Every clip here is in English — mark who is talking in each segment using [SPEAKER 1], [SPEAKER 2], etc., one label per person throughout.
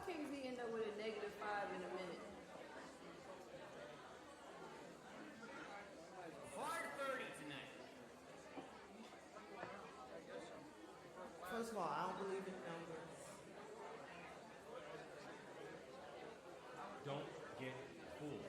[SPEAKER 1] Kings he end up with a -5 in a minute?
[SPEAKER 2] Hard 30 tonight.
[SPEAKER 3] First of all, I don't believe in numbers.
[SPEAKER 4] Don't get fooled.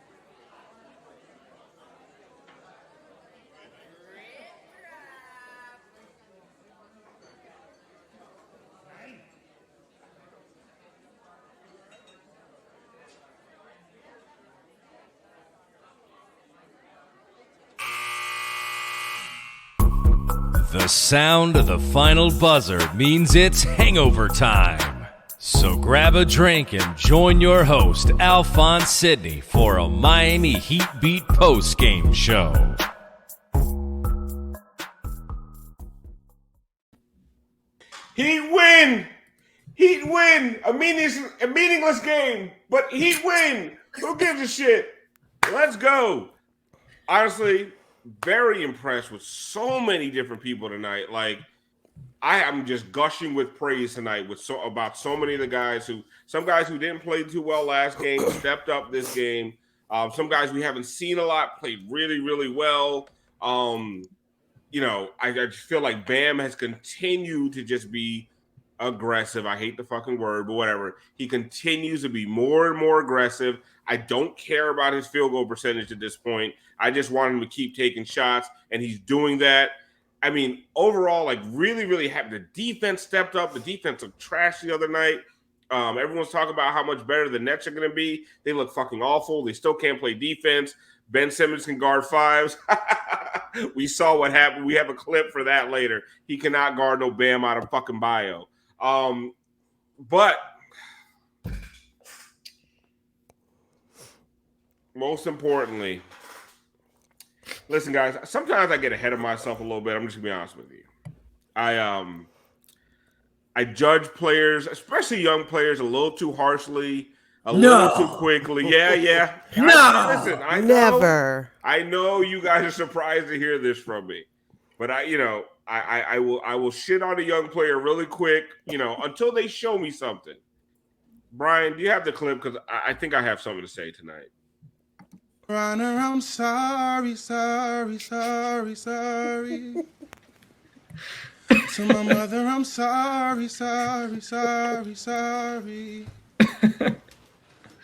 [SPEAKER 4] The sound of the final buzzer means it's hangover time. So grab a drink and join your host, Alphonse Sidney, for a Miami Heat Beat post-game show.
[SPEAKER 5] Heat win! Heat win! A meaningless game, but Heat win! Who gives a shit? Let's go! Honestly, very impressed with so many different people tonight. Like, I am just gushing with praise tonight about so many of the guys some guys who didn't play too well last game stepped up this game. Some guys we haven't seen a lot played really, really well. I just feel like Bam has continued to just be aggressive. I hate the fucking word, but whatever. He continues to be more and more aggressive. I don't care about his field goal percentage at this point. I just want him to keep taking shots, and he's doing that. I mean, overall, like really, really happy. The defense stepped up. The defense looked trash the other night. Everyone's talking about how much better the Nets are going to be. They look fucking awful. They still can't play defense. Ben Simmons can guard fives. We saw what happened. We have a clip for that later. He cannot guard no Bam out of fucking bio. But most importantly, listen, guys, sometimes I get ahead of myself a little bit. I'm just gonna be honest with you. I judge players, especially young players, a little too harshly, a little too quickly. Yeah.
[SPEAKER 3] No,
[SPEAKER 5] I
[SPEAKER 3] never.
[SPEAKER 5] I know you guys are surprised to hear this from me, but I will shit on a young player really quick, until they show me something. Brian, do you have the clip? Because I think I have something to say tonight.
[SPEAKER 6] Runner, I'm sorry. To my mother, I'm sorry.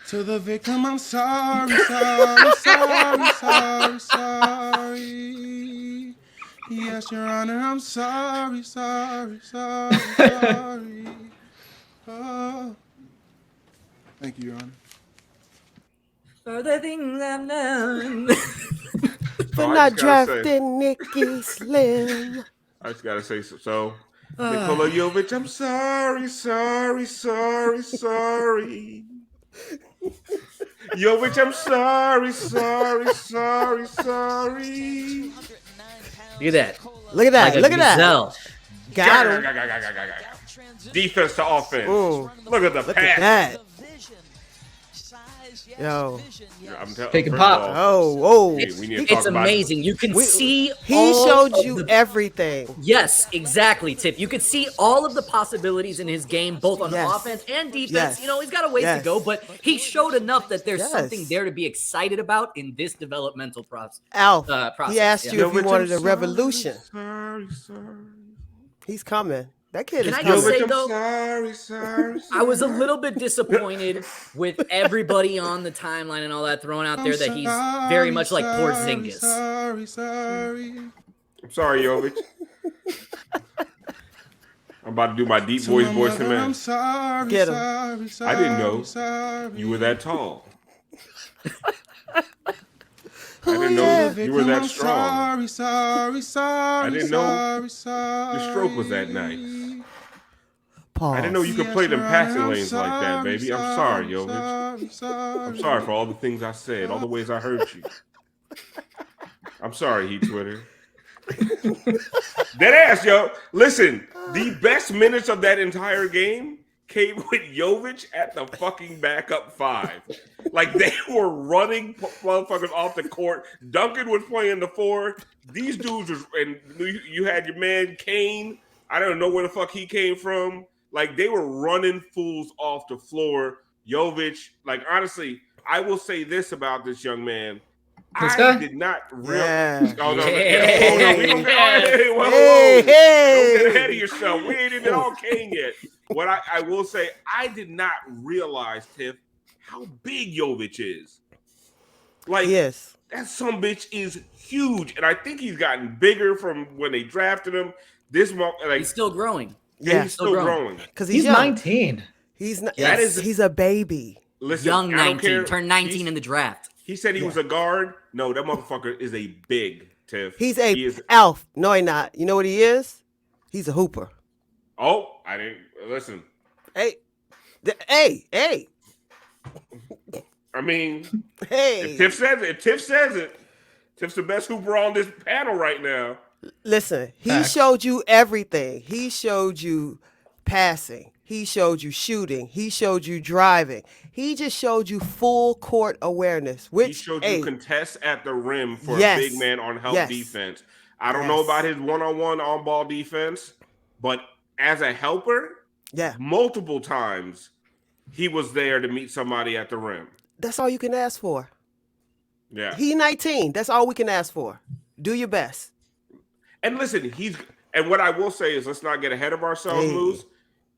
[SPEAKER 6] To the victim, I'm sorry. Yes, Your Honor, I'm sorry. Oh. Thank you, Your Honor.
[SPEAKER 2] For the things I've done.
[SPEAKER 3] For not drafting Nikki Slim.
[SPEAKER 5] I just gotta say so. Nikola Jovic, I'm sorry. Jovic, I'm sorry.
[SPEAKER 2] Look at that.
[SPEAKER 3] Look at that.
[SPEAKER 2] Like
[SPEAKER 3] Look at that.
[SPEAKER 2] gazelle.
[SPEAKER 3] Got him.
[SPEAKER 5] Defense to offense. Look at the
[SPEAKER 3] Look
[SPEAKER 5] pass.
[SPEAKER 3] at that. Yo.
[SPEAKER 2] Pick and pop.
[SPEAKER 3] Oh.
[SPEAKER 2] It's amazing. You can see
[SPEAKER 3] he showed you everything.
[SPEAKER 2] Yes, exactly, Tip. You could see all of the possibilities in his game, both on offense and defense.
[SPEAKER 3] Yes.
[SPEAKER 2] He's got a ways to go, but he showed enough that there's
[SPEAKER 3] Yes.
[SPEAKER 2] something there to be excited about in this developmental process.
[SPEAKER 3] Alf,
[SPEAKER 2] process.
[SPEAKER 3] he asked you if you wanted a
[SPEAKER 5] I'm
[SPEAKER 3] revolution.
[SPEAKER 5] Sorry.
[SPEAKER 3] He's coming. That kid
[SPEAKER 2] Can
[SPEAKER 3] is
[SPEAKER 2] I
[SPEAKER 3] coming.
[SPEAKER 2] just say,
[SPEAKER 5] I'm
[SPEAKER 2] though,
[SPEAKER 5] sorry.
[SPEAKER 2] I was a little bit disappointed with everybody on the timeline and all that throwing out there that he's very much like Porzingis.
[SPEAKER 6] Sorry.
[SPEAKER 5] I'm sorry, Jovic. I'm about to do my deep voice to
[SPEAKER 6] I'm
[SPEAKER 5] man.
[SPEAKER 6] sorry.
[SPEAKER 3] Get him.
[SPEAKER 5] I didn't know you were that tall. I didn't know you were that strong.
[SPEAKER 6] Sorry.
[SPEAKER 5] I didn't know your stroke was that nice.
[SPEAKER 3] Pause.
[SPEAKER 5] I didn't know you could play them passing lanes like that, baby. I'm sorry, Jovic. I'm sorry for all the things I said, all the ways I hurt you. I'm sorry, Heat Twitter. Dead ass, yo. Listen, the best minutes of that entire game came with Jovic at the fucking backup five. Like, they were running motherfuckers off the court. Duncan was playing the four. These dudes was, and you had your man Kane. I don't know where the fuck he came from. Like, they were running fools off the floor Jovic, like honestly, I will say this about this young man.
[SPEAKER 7] This
[SPEAKER 5] I
[SPEAKER 7] guy?
[SPEAKER 5] did not really.
[SPEAKER 3] Yeah.
[SPEAKER 5] Oh, no,
[SPEAKER 2] Yeah.
[SPEAKER 5] oh, no, we don't get, hey, whoa, whoa, whoa.
[SPEAKER 3] Hey.
[SPEAKER 5] Don't get ahead of yourself. We ain't even all Kane yet. What I will say, I did not realize, Tiff, how big Jovic is. Like,
[SPEAKER 3] Yes.
[SPEAKER 5] that some bitch is huge, and I think he's gotten bigger from when they drafted him. This month, like
[SPEAKER 2] He's still growing.
[SPEAKER 5] yeah, he's still growing.
[SPEAKER 3] Because
[SPEAKER 7] He's
[SPEAKER 3] young.
[SPEAKER 7] 19.
[SPEAKER 3] He's not.
[SPEAKER 2] Yes.
[SPEAKER 5] That is-
[SPEAKER 3] He's a baby.
[SPEAKER 5] Listen,
[SPEAKER 2] Young
[SPEAKER 5] I don't
[SPEAKER 2] 19.
[SPEAKER 5] care.
[SPEAKER 2] Turned 19 in the draft.
[SPEAKER 5] He said he was a guard. No, that motherfucker is a big Tiff.
[SPEAKER 3] He's
[SPEAKER 5] He
[SPEAKER 3] a
[SPEAKER 5] is,
[SPEAKER 3] Alf. No, he not. You know what he is? He's a hooper.
[SPEAKER 5] oh, I didn't listen.
[SPEAKER 3] Hey. Hey.
[SPEAKER 5] I mean,
[SPEAKER 3] Hey.
[SPEAKER 5] if Tiff says it, Tiff's the best hooper on this panel right now.
[SPEAKER 3] Listen, he
[SPEAKER 7] Facts.
[SPEAKER 3] showed you everything. He showed you passing. He showed you shooting. He showed you driving. He just showed you full court awareness. Which
[SPEAKER 5] He showed
[SPEAKER 3] hey,
[SPEAKER 5] you contests at the rim for
[SPEAKER 3] Yes.
[SPEAKER 5] a big man on help
[SPEAKER 3] Yes.
[SPEAKER 5] defense. I don't know
[SPEAKER 3] Yes.
[SPEAKER 5] about his one-on-one on-ball defense, but as a helper,
[SPEAKER 3] yeah,
[SPEAKER 5] multiple times he was there to meet somebody at the rim.
[SPEAKER 3] that's all you can ask for.
[SPEAKER 5] Yeah.
[SPEAKER 3] He 19. That's all we can ask for. Do your best.
[SPEAKER 5] And listen, and what I will say is, let's not get ahead of ourselves,
[SPEAKER 3] Hey.
[SPEAKER 5] Moose.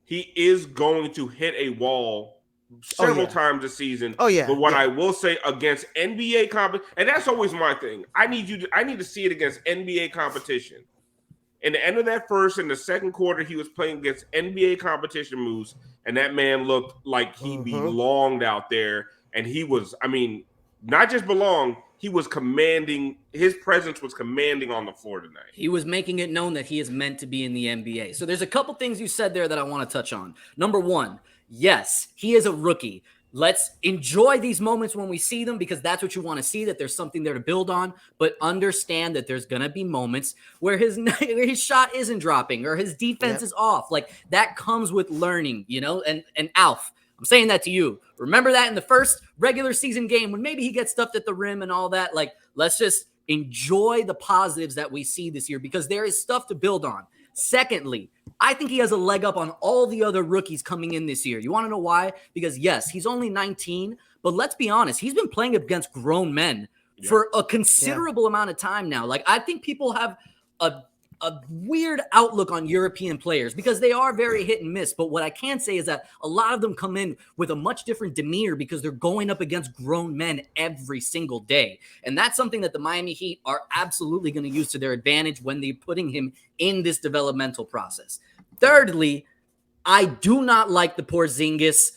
[SPEAKER 5] He is going to hit a wall several
[SPEAKER 3] yeah.
[SPEAKER 5] times this season.
[SPEAKER 3] Oh, yeah,
[SPEAKER 5] But what
[SPEAKER 3] yeah.
[SPEAKER 5] I will say against NBA competition, and that's always my thing. I need to see it against NBA competition. In the end of that first and the second quarter, he was playing against NBA competition moves, and that man looked like he belonged out there. And he was, I mean, not just belonged, he was commanding. His presence was commanding on the floor tonight.
[SPEAKER 2] He was making it known that he is meant to be in the NBA. So there's a couple things you said there that I want to touch on. Number one, yes, he is a rookie. Let's enjoy these moments when we see them because that's what you want to see, that there's something there to build on. But understand that there's going to be moments where his shot isn't dropping or his defense is off. Like that comes with learning, you know, and Alf, I'm saying that to you. Remember that in the first regular season game when maybe he gets stuffed at the rim and all that. Like, let's just enjoy the positives that we see this year because there is stuff to build on. Secondly, I think he has a leg up on all the other rookies coming in this year. You want to know why? Because yes, he's only 19, but let's be honest, he's been playing against grown men for a considerable amount of time now. Like, I think people have a weird outlook on European players because they are very hit and miss. But what I can say is that a lot of them come in with a much different demeanor because they're going up against grown men every single day. And that's something that the Miami Heat are absolutely going to use to their advantage when they're putting him in this developmental process. Thirdly, I do not like the Porzingis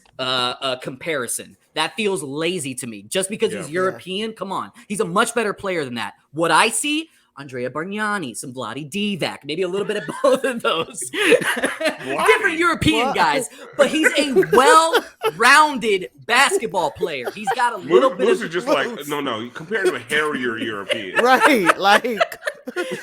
[SPEAKER 2] comparison. That feels lazy to me. Just because he's European, come on. He's a much better player than that. What I see, Andrea Bargnani, some Vlade Divac, maybe a little bit of both of those. Different European guys, but he's a well-rounded basketball player. He's got a little bit
[SPEAKER 5] Moose
[SPEAKER 2] of
[SPEAKER 5] is just like, no, compared to a hairier European.
[SPEAKER 3] Right. Like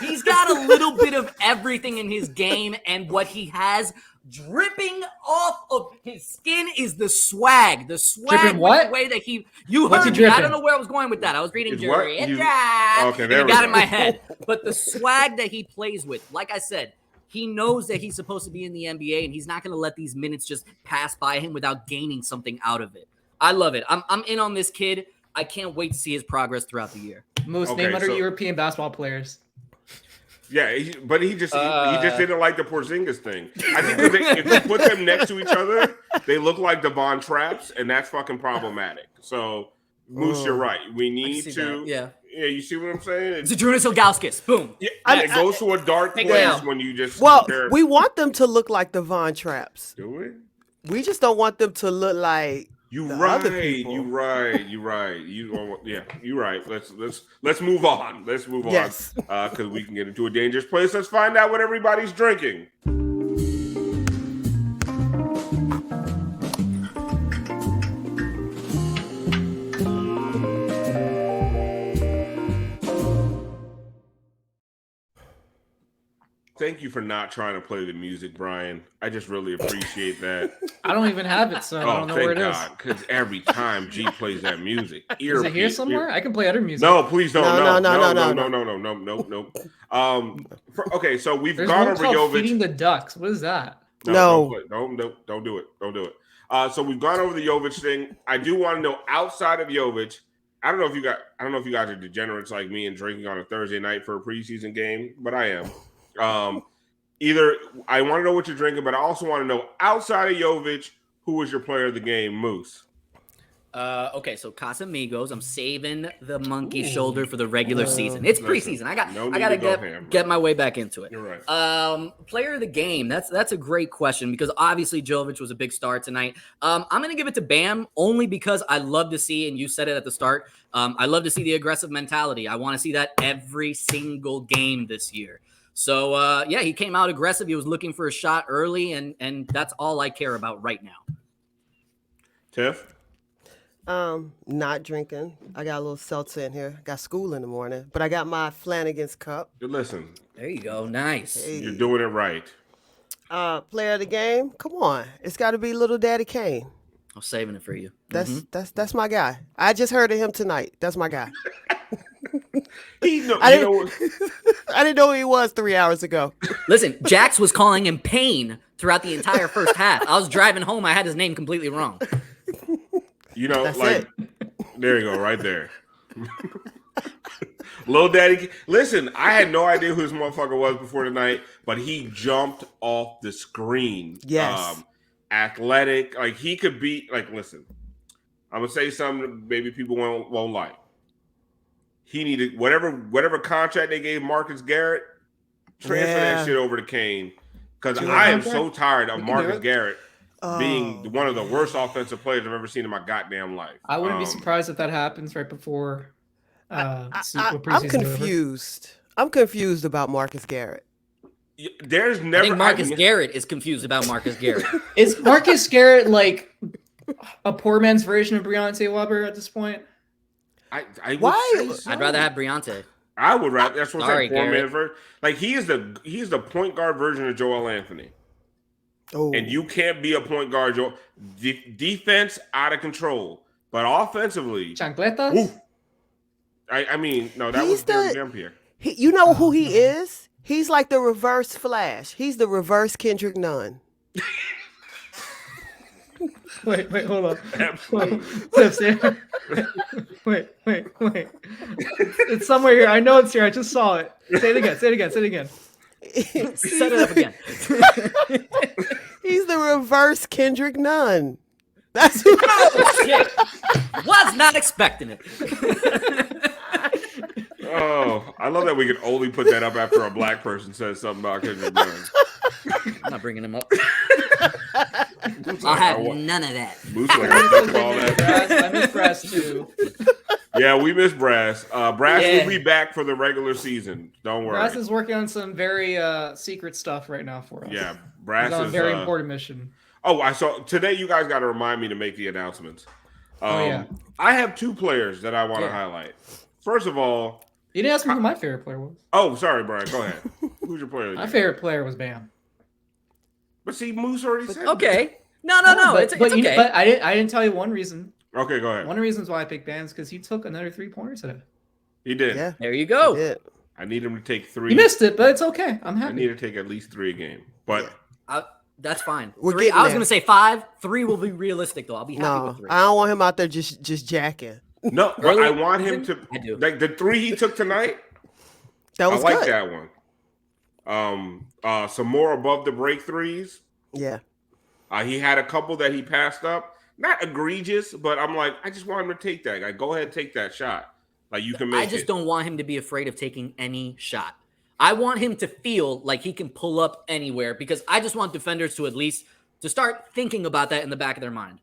[SPEAKER 2] he's got a little bit of everything in his game, and what he has dripping off of his skin is the swag. The swag
[SPEAKER 7] Dripping
[SPEAKER 2] with
[SPEAKER 7] what?
[SPEAKER 2] the way that you
[SPEAKER 7] What's
[SPEAKER 2] heard
[SPEAKER 7] he
[SPEAKER 2] me. I
[SPEAKER 7] dripping?
[SPEAKER 2] don't know where I was going with that. I was reading
[SPEAKER 5] Is what?
[SPEAKER 2] Jerry.
[SPEAKER 5] Okay,
[SPEAKER 2] And
[SPEAKER 5] there
[SPEAKER 2] it
[SPEAKER 5] we
[SPEAKER 2] got
[SPEAKER 5] go.
[SPEAKER 2] in my head. But the swag that he plays with, like I said, he knows that he's supposed to be in the NBA, and he's not going to let these minutes just pass by him without gaining something out of it. I love it. I'm in on this kid. I can't wait to see his progress throughout the year.
[SPEAKER 7] Most
[SPEAKER 5] Okay,
[SPEAKER 7] name other
[SPEAKER 5] so-
[SPEAKER 7] European basketball players.
[SPEAKER 5] Yeah, but he just didn't like the Porzingis thing. I think if you put them next to each other, they look like Devon Traps, and that's fucking problematic. So, Moose, you're right. We need
[SPEAKER 2] see
[SPEAKER 5] to.
[SPEAKER 2] that, yeah.
[SPEAKER 5] Yeah, you see what I'm saying?
[SPEAKER 2] Zadrunas Ilgauskas. Boom.
[SPEAKER 5] Yeah, it goes to a dark
[SPEAKER 2] Take
[SPEAKER 5] place
[SPEAKER 2] it down.
[SPEAKER 5] when you just
[SPEAKER 3] well,
[SPEAKER 5] compare.
[SPEAKER 3] we want them to look like the Von Traps.
[SPEAKER 5] Do we?
[SPEAKER 3] We just don't want them to look like
[SPEAKER 5] You
[SPEAKER 3] the
[SPEAKER 5] right.
[SPEAKER 3] other people.
[SPEAKER 5] You right. You right. You right. Let's move on. Let's move on.
[SPEAKER 3] Yes.
[SPEAKER 5] Because we can get into a dangerous place. Let's find out what everybody's drinking. Thank you for not trying to play the music, Brian. I just really appreciate that.
[SPEAKER 7] I don't even have it, so I
[SPEAKER 5] Oh,
[SPEAKER 7] don't know where
[SPEAKER 5] thank
[SPEAKER 7] it is.
[SPEAKER 5] God. Because every time G plays that music,
[SPEAKER 7] Is it here somewhere? I can play other music.
[SPEAKER 5] No, please don't.
[SPEAKER 3] No.
[SPEAKER 5] No. Okay, so we've
[SPEAKER 7] There's
[SPEAKER 5] gone
[SPEAKER 7] one
[SPEAKER 5] over
[SPEAKER 7] called
[SPEAKER 5] Jovic.
[SPEAKER 7] Feeding the Ducks. What is that?
[SPEAKER 3] No.
[SPEAKER 5] Don't do it. Don't do it. So we've gone over the Jovic thing. I do want to know, outside of Jovic, I don't know if you guys are degenerates like me and drinking on a Thursday night for a preseason game, but I am. Either I want to know what you're drinking, but I also want to know, outside of Jovic, who was your player of the game, Moose?
[SPEAKER 2] Okay, so Casamigos. I'm saving the monkey shoulder for the regular season. It's preseason. I gotta get my way back into it.
[SPEAKER 5] You're right.
[SPEAKER 2] Player of the game. That's a great question because obviously Jovic was a big star tonight. I'm gonna give it to Bam only because I love to see, and you said it at the start. I love to see the aggressive mentality. I want to see that every single game this year. So yeah, he came out aggressive. He was looking for a shot early, and that's all I care about right now.
[SPEAKER 5] Tiff?
[SPEAKER 3] Not drinking. I got a little seltzer in here. Got school in the morning, but I got my Flanagan's cup.
[SPEAKER 5] Listen.
[SPEAKER 2] There you go. Nice.
[SPEAKER 3] Hey.
[SPEAKER 5] You're doing it right.
[SPEAKER 3] Player of the game. Come on, it's got to be Little Daddy Kane.
[SPEAKER 2] I'm saving it for you.
[SPEAKER 3] That's my guy. I just heard of him tonight. That's my guy.
[SPEAKER 5] I
[SPEAKER 3] didn't know who he was 3 hours ago.
[SPEAKER 2] Listen, Jax was calling him Pain throughout the entire first half. I was driving home. I had his name completely wrong.
[SPEAKER 3] That's
[SPEAKER 5] like, there you go, right there. Lil Daddy. Listen, I had no idea who this motherfucker was before tonight, but he jumped off the screen.
[SPEAKER 3] Yes.
[SPEAKER 5] Athletic. Like, he could be, like, listen, I'm going to say something that maybe people won't like. He needed whatever contract they gave Marcus Garrett, transfer that shit over to Kane. Because I am so tired of Marcus Garrett being one of the worst offensive players I've ever seen in my goddamn life.
[SPEAKER 7] I wouldn't be surprised if that happens right before
[SPEAKER 3] I'm confused. I'm confused about Marcus Garrett.
[SPEAKER 5] There's never.
[SPEAKER 2] I think Marcus Garrett is confused about Marcus Garrett.
[SPEAKER 7] Is Marcus Garrett like a poor man's version of Breontae Weber at this point?
[SPEAKER 3] Why?
[SPEAKER 5] So.
[SPEAKER 2] I'd rather have Breontae.
[SPEAKER 5] I would rather. That's what I'm saying. Poor
[SPEAKER 2] Garrett.
[SPEAKER 5] man's version. Like, he is the point guard version of Joel Anthony.
[SPEAKER 3] Oh.
[SPEAKER 5] And you can't be a point guard. Defense out of control, but offensively,
[SPEAKER 7] Chancletas.
[SPEAKER 5] Woo. I mean, no, that was Derek Dampier.
[SPEAKER 3] You know who he is? He's like the reverse Flash. He's the reverse Kendrick Nunn.
[SPEAKER 7] Wait, hold on.
[SPEAKER 5] Absolutely.
[SPEAKER 7] Wait. It's somewhere here. I know it's here. I just saw it. Say it again.
[SPEAKER 2] Set it up again.
[SPEAKER 3] He's the reverse Kendrick Nunn. That's who.
[SPEAKER 2] Oh, shit. Was not expecting it.
[SPEAKER 5] Oh, I love that we can only put that up after a black person says something about Kendrick Nunn.
[SPEAKER 2] I'm not bringing him up. I'll have none of that.
[SPEAKER 5] Moose like, all that.
[SPEAKER 7] I miss Brass too.
[SPEAKER 5] Yeah, we miss Brass. Brass will be back for the regular season. Don't worry.
[SPEAKER 7] Brass is working on some very secret stuff right now for us.
[SPEAKER 5] Yeah, Brass
[SPEAKER 7] He's on
[SPEAKER 5] is
[SPEAKER 7] a very important mission.
[SPEAKER 5] Oh, I saw today. You guys got to remind me to make the announcements. I have two players that I want to highlight. First of all,
[SPEAKER 7] you didn't ask me who my favorite player was.
[SPEAKER 5] Oh, sorry, Brian. Go ahead. Who's your player?
[SPEAKER 7] My favorite player was Bam.
[SPEAKER 5] But see, Moose already said.
[SPEAKER 2] Okay. No. It's okay.
[SPEAKER 7] But I didn't tell you one reason.
[SPEAKER 5] Okay, go ahead.
[SPEAKER 7] One of the reasons why I picked Bam is because he took another 3-pointer today.
[SPEAKER 5] He did.
[SPEAKER 3] Yeah.
[SPEAKER 2] There you go.
[SPEAKER 3] He did.
[SPEAKER 5] I need him to take 3.
[SPEAKER 7] You missed it, but it's okay. I'm happy.
[SPEAKER 5] I need to take at least 3 a game. But
[SPEAKER 2] That's fine.
[SPEAKER 3] We're
[SPEAKER 2] 3,
[SPEAKER 3] getting
[SPEAKER 2] I was
[SPEAKER 3] there.
[SPEAKER 2] going to say 5. 3 will be realistic, though. I'll be happy with 3.
[SPEAKER 3] I don't want him out there just jacking.
[SPEAKER 5] no, but I want him to.
[SPEAKER 2] I do.
[SPEAKER 5] Like the 3 he took tonight.
[SPEAKER 3] That was
[SPEAKER 5] I like
[SPEAKER 3] good.
[SPEAKER 5] that one. Some more above the break threes.
[SPEAKER 3] Yeah.
[SPEAKER 5] He had a couple that he passed up. Not egregious, but I'm like, I just want him to take that. Like, go ahead and take that shot. Like, you can make it.
[SPEAKER 2] I just don't want him to be afraid of taking any shot. I want him to feel like he can pull up anywhere because I just want defenders to at least to start thinking about that in the back of their mind.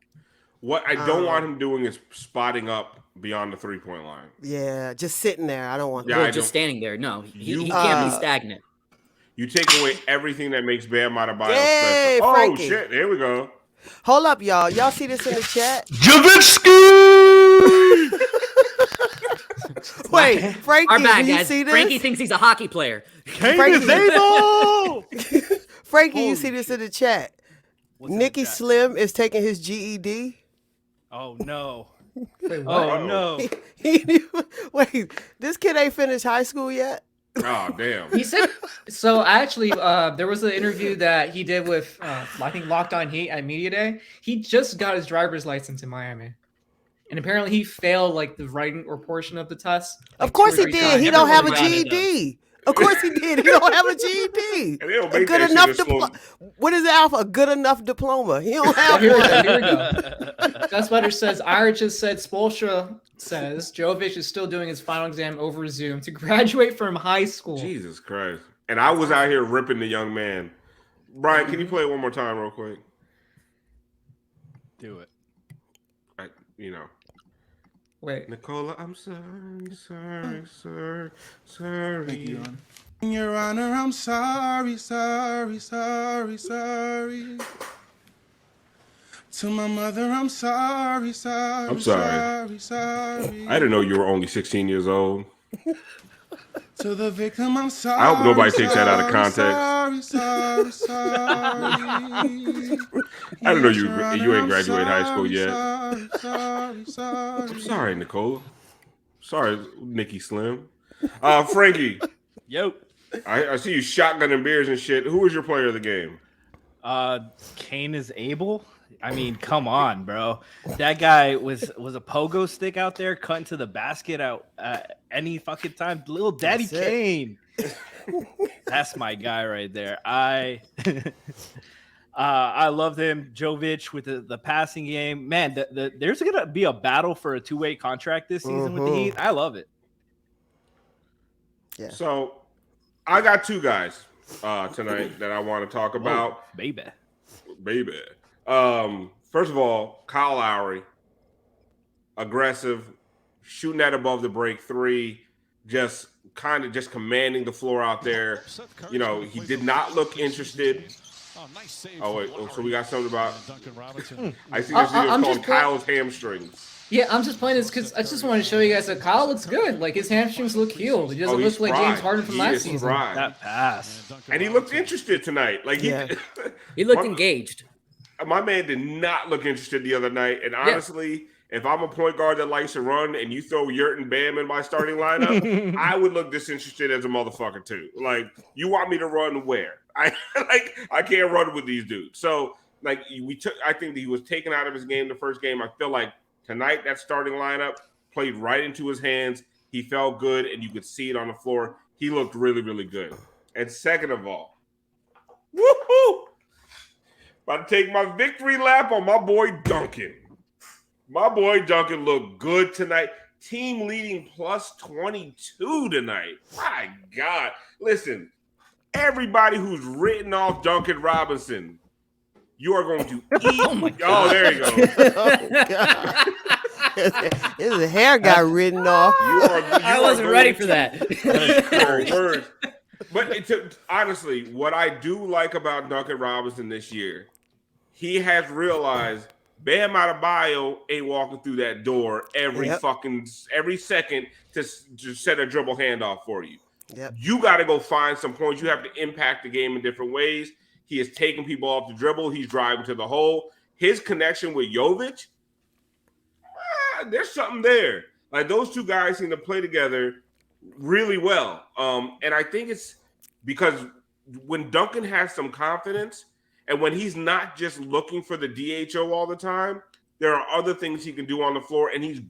[SPEAKER 5] What I don't want him doing is spotting up beyond the 3-point line.
[SPEAKER 3] Yeah, just sitting there. I don't want
[SPEAKER 5] Yeah,
[SPEAKER 3] that.
[SPEAKER 2] Or just standing there. No, he can't be stagnant.
[SPEAKER 5] You take away everything that makes Bam Adebayo
[SPEAKER 3] Yay,
[SPEAKER 5] special.
[SPEAKER 3] Frankie.
[SPEAKER 5] Oh, shit. Here we go.
[SPEAKER 3] Hold up, y'all. Y'all see this in the chat?
[SPEAKER 6] Javitsky!
[SPEAKER 3] Wait, Frankie,
[SPEAKER 2] Our bad,
[SPEAKER 3] do you
[SPEAKER 2] guys.
[SPEAKER 3] see this?
[SPEAKER 2] Frankie thinks he's a hockey player.
[SPEAKER 6] Kane is able!
[SPEAKER 3] Frankie, you see this in the chat? Nikki Slim is taking his GED.
[SPEAKER 8] Oh, no.
[SPEAKER 7] Wait, what?
[SPEAKER 8] Oh, no.
[SPEAKER 3] Wait, this kid ain't finished high school yet?
[SPEAKER 5] Oh damn.
[SPEAKER 7] He said so. Actually, there was an interview that he did with I think Locked On Heat at Media Day. He just got his driver's license in Miami, and apparently he failed like the writing or portion of the test.
[SPEAKER 3] Of
[SPEAKER 7] like,
[SPEAKER 3] course
[SPEAKER 7] 2 or
[SPEAKER 3] he
[SPEAKER 7] 3
[SPEAKER 3] did.
[SPEAKER 7] times.
[SPEAKER 3] He don't have a
[SPEAKER 2] Everybody got it,
[SPEAKER 3] GED. Of course he did. He don't have a GED.
[SPEAKER 5] And they don't
[SPEAKER 3] A
[SPEAKER 5] make
[SPEAKER 3] good
[SPEAKER 5] that
[SPEAKER 3] enough
[SPEAKER 5] shit as slow.
[SPEAKER 3] diploma. What is it, Alpha? A good enough diploma. He don't
[SPEAKER 7] Oh,
[SPEAKER 3] have
[SPEAKER 7] here we
[SPEAKER 3] one.
[SPEAKER 7] go. Here we go. Gus Butter says Ira just said Spoelstra says Jovic is still doing his final exam over Zoom to graduate from high school.
[SPEAKER 5] Jesus Christ. And I was out here ripping the young man. Brian, can you play it one more time real quick?
[SPEAKER 8] Do it.
[SPEAKER 7] Wait.
[SPEAKER 5] Nicola, I'm sorry.
[SPEAKER 6] Your Honor, I'm sorry. To my mother, I'm sorry.
[SPEAKER 5] I'm sorry. I didn't know you were only 16 years old.
[SPEAKER 6] To the victim, I'm sorry.
[SPEAKER 5] I hope nobody takes that out of context.
[SPEAKER 6] Sorry.
[SPEAKER 5] I didn't know you ain't graduated high school yet.
[SPEAKER 6] Sorry.
[SPEAKER 5] I'm sorry, Nicole. Sorry, Nikki Slim. Frankie,
[SPEAKER 8] Yo.
[SPEAKER 5] I see you shotgunning beers and shit. Who was your player of the game?
[SPEAKER 8] Kane is able. I mean, come on, bro. That guy was a pogo stick out there cutting to the basket out any fucking time. Little Daddy
[SPEAKER 3] That's it.
[SPEAKER 8] Kane. That's my guy right there. I loved him. Jovic with the passing game. Man, there's gonna be a battle for a two-way contract this season with the Heat. I love it.
[SPEAKER 3] Yeah.
[SPEAKER 5] So, I got two guys tonight that I want to talk about.
[SPEAKER 8] Baby.
[SPEAKER 5] First of all, Kyle Lowry, aggressive, shooting that above the break three, just commanding the floor out there. You know, he did not look interested. Oh wait, so we got something about. I see this video called Kyle's hamstrings.
[SPEAKER 7] Yeah, I'm just playing this because I just wanted to show you guys that Kyle looks good. Like his hamstrings look healed. He doesn't
[SPEAKER 5] he's
[SPEAKER 7] look like James
[SPEAKER 5] fried.
[SPEAKER 7] Harden from
[SPEAKER 5] He
[SPEAKER 7] last
[SPEAKER 5] is
[SPEAKER 7] season.
[SPEAKER 5] fried.
[SPEAKER 8] That pass.
[SPEAKER 5] And he looked interested tonight. Like
[SPEAKER 2] He looked engaged.
[SPEAKER 5] My man did not look interested the other night. And honestly, if I'm a point guard that likes to run and you throw Yurt and Bam in my starting lineup, I would look disinterested as a motherfucker too. Like, you want me to run where? I can't run with these dudes. So I think that he was taken out of his game the first game. I feel like tonight that starting lineup played right into his hands. He felt good, and you could see it on the floor. He looked really, really good. And second of all, woohoo! About to take my victory lap on my boy Duncan. My boy Duncan looked good tonight. Team leading plus 22 tonight. My God. Listen, everybody who's written off Duncan Robinson, you are going to eat. Oh, there you go.
[SPEAKER 3] Oh, God. His hair got written off.
[SPEAKER 2] I wasn't ready for that.
[SPEAKER 5] Words. But honestly, what I do like about Duncan Robinson this year, he has realized Bam Adebayo ain't walking through that door every second to set a dribble handoff for you.
[SPEAKER 3] Yep.
[SPEAKER 5] You got to go find some points. You have to impact the game in different ways. He is taking people off the dribble. He's driving to the hole. His connection with Jovic, there's something there. Like, those two guys seem to play together really well. And I think it's because when Duncan has some confidence and when he's not just looking for the DHO all the time, there are other things he can do on the floor. And he's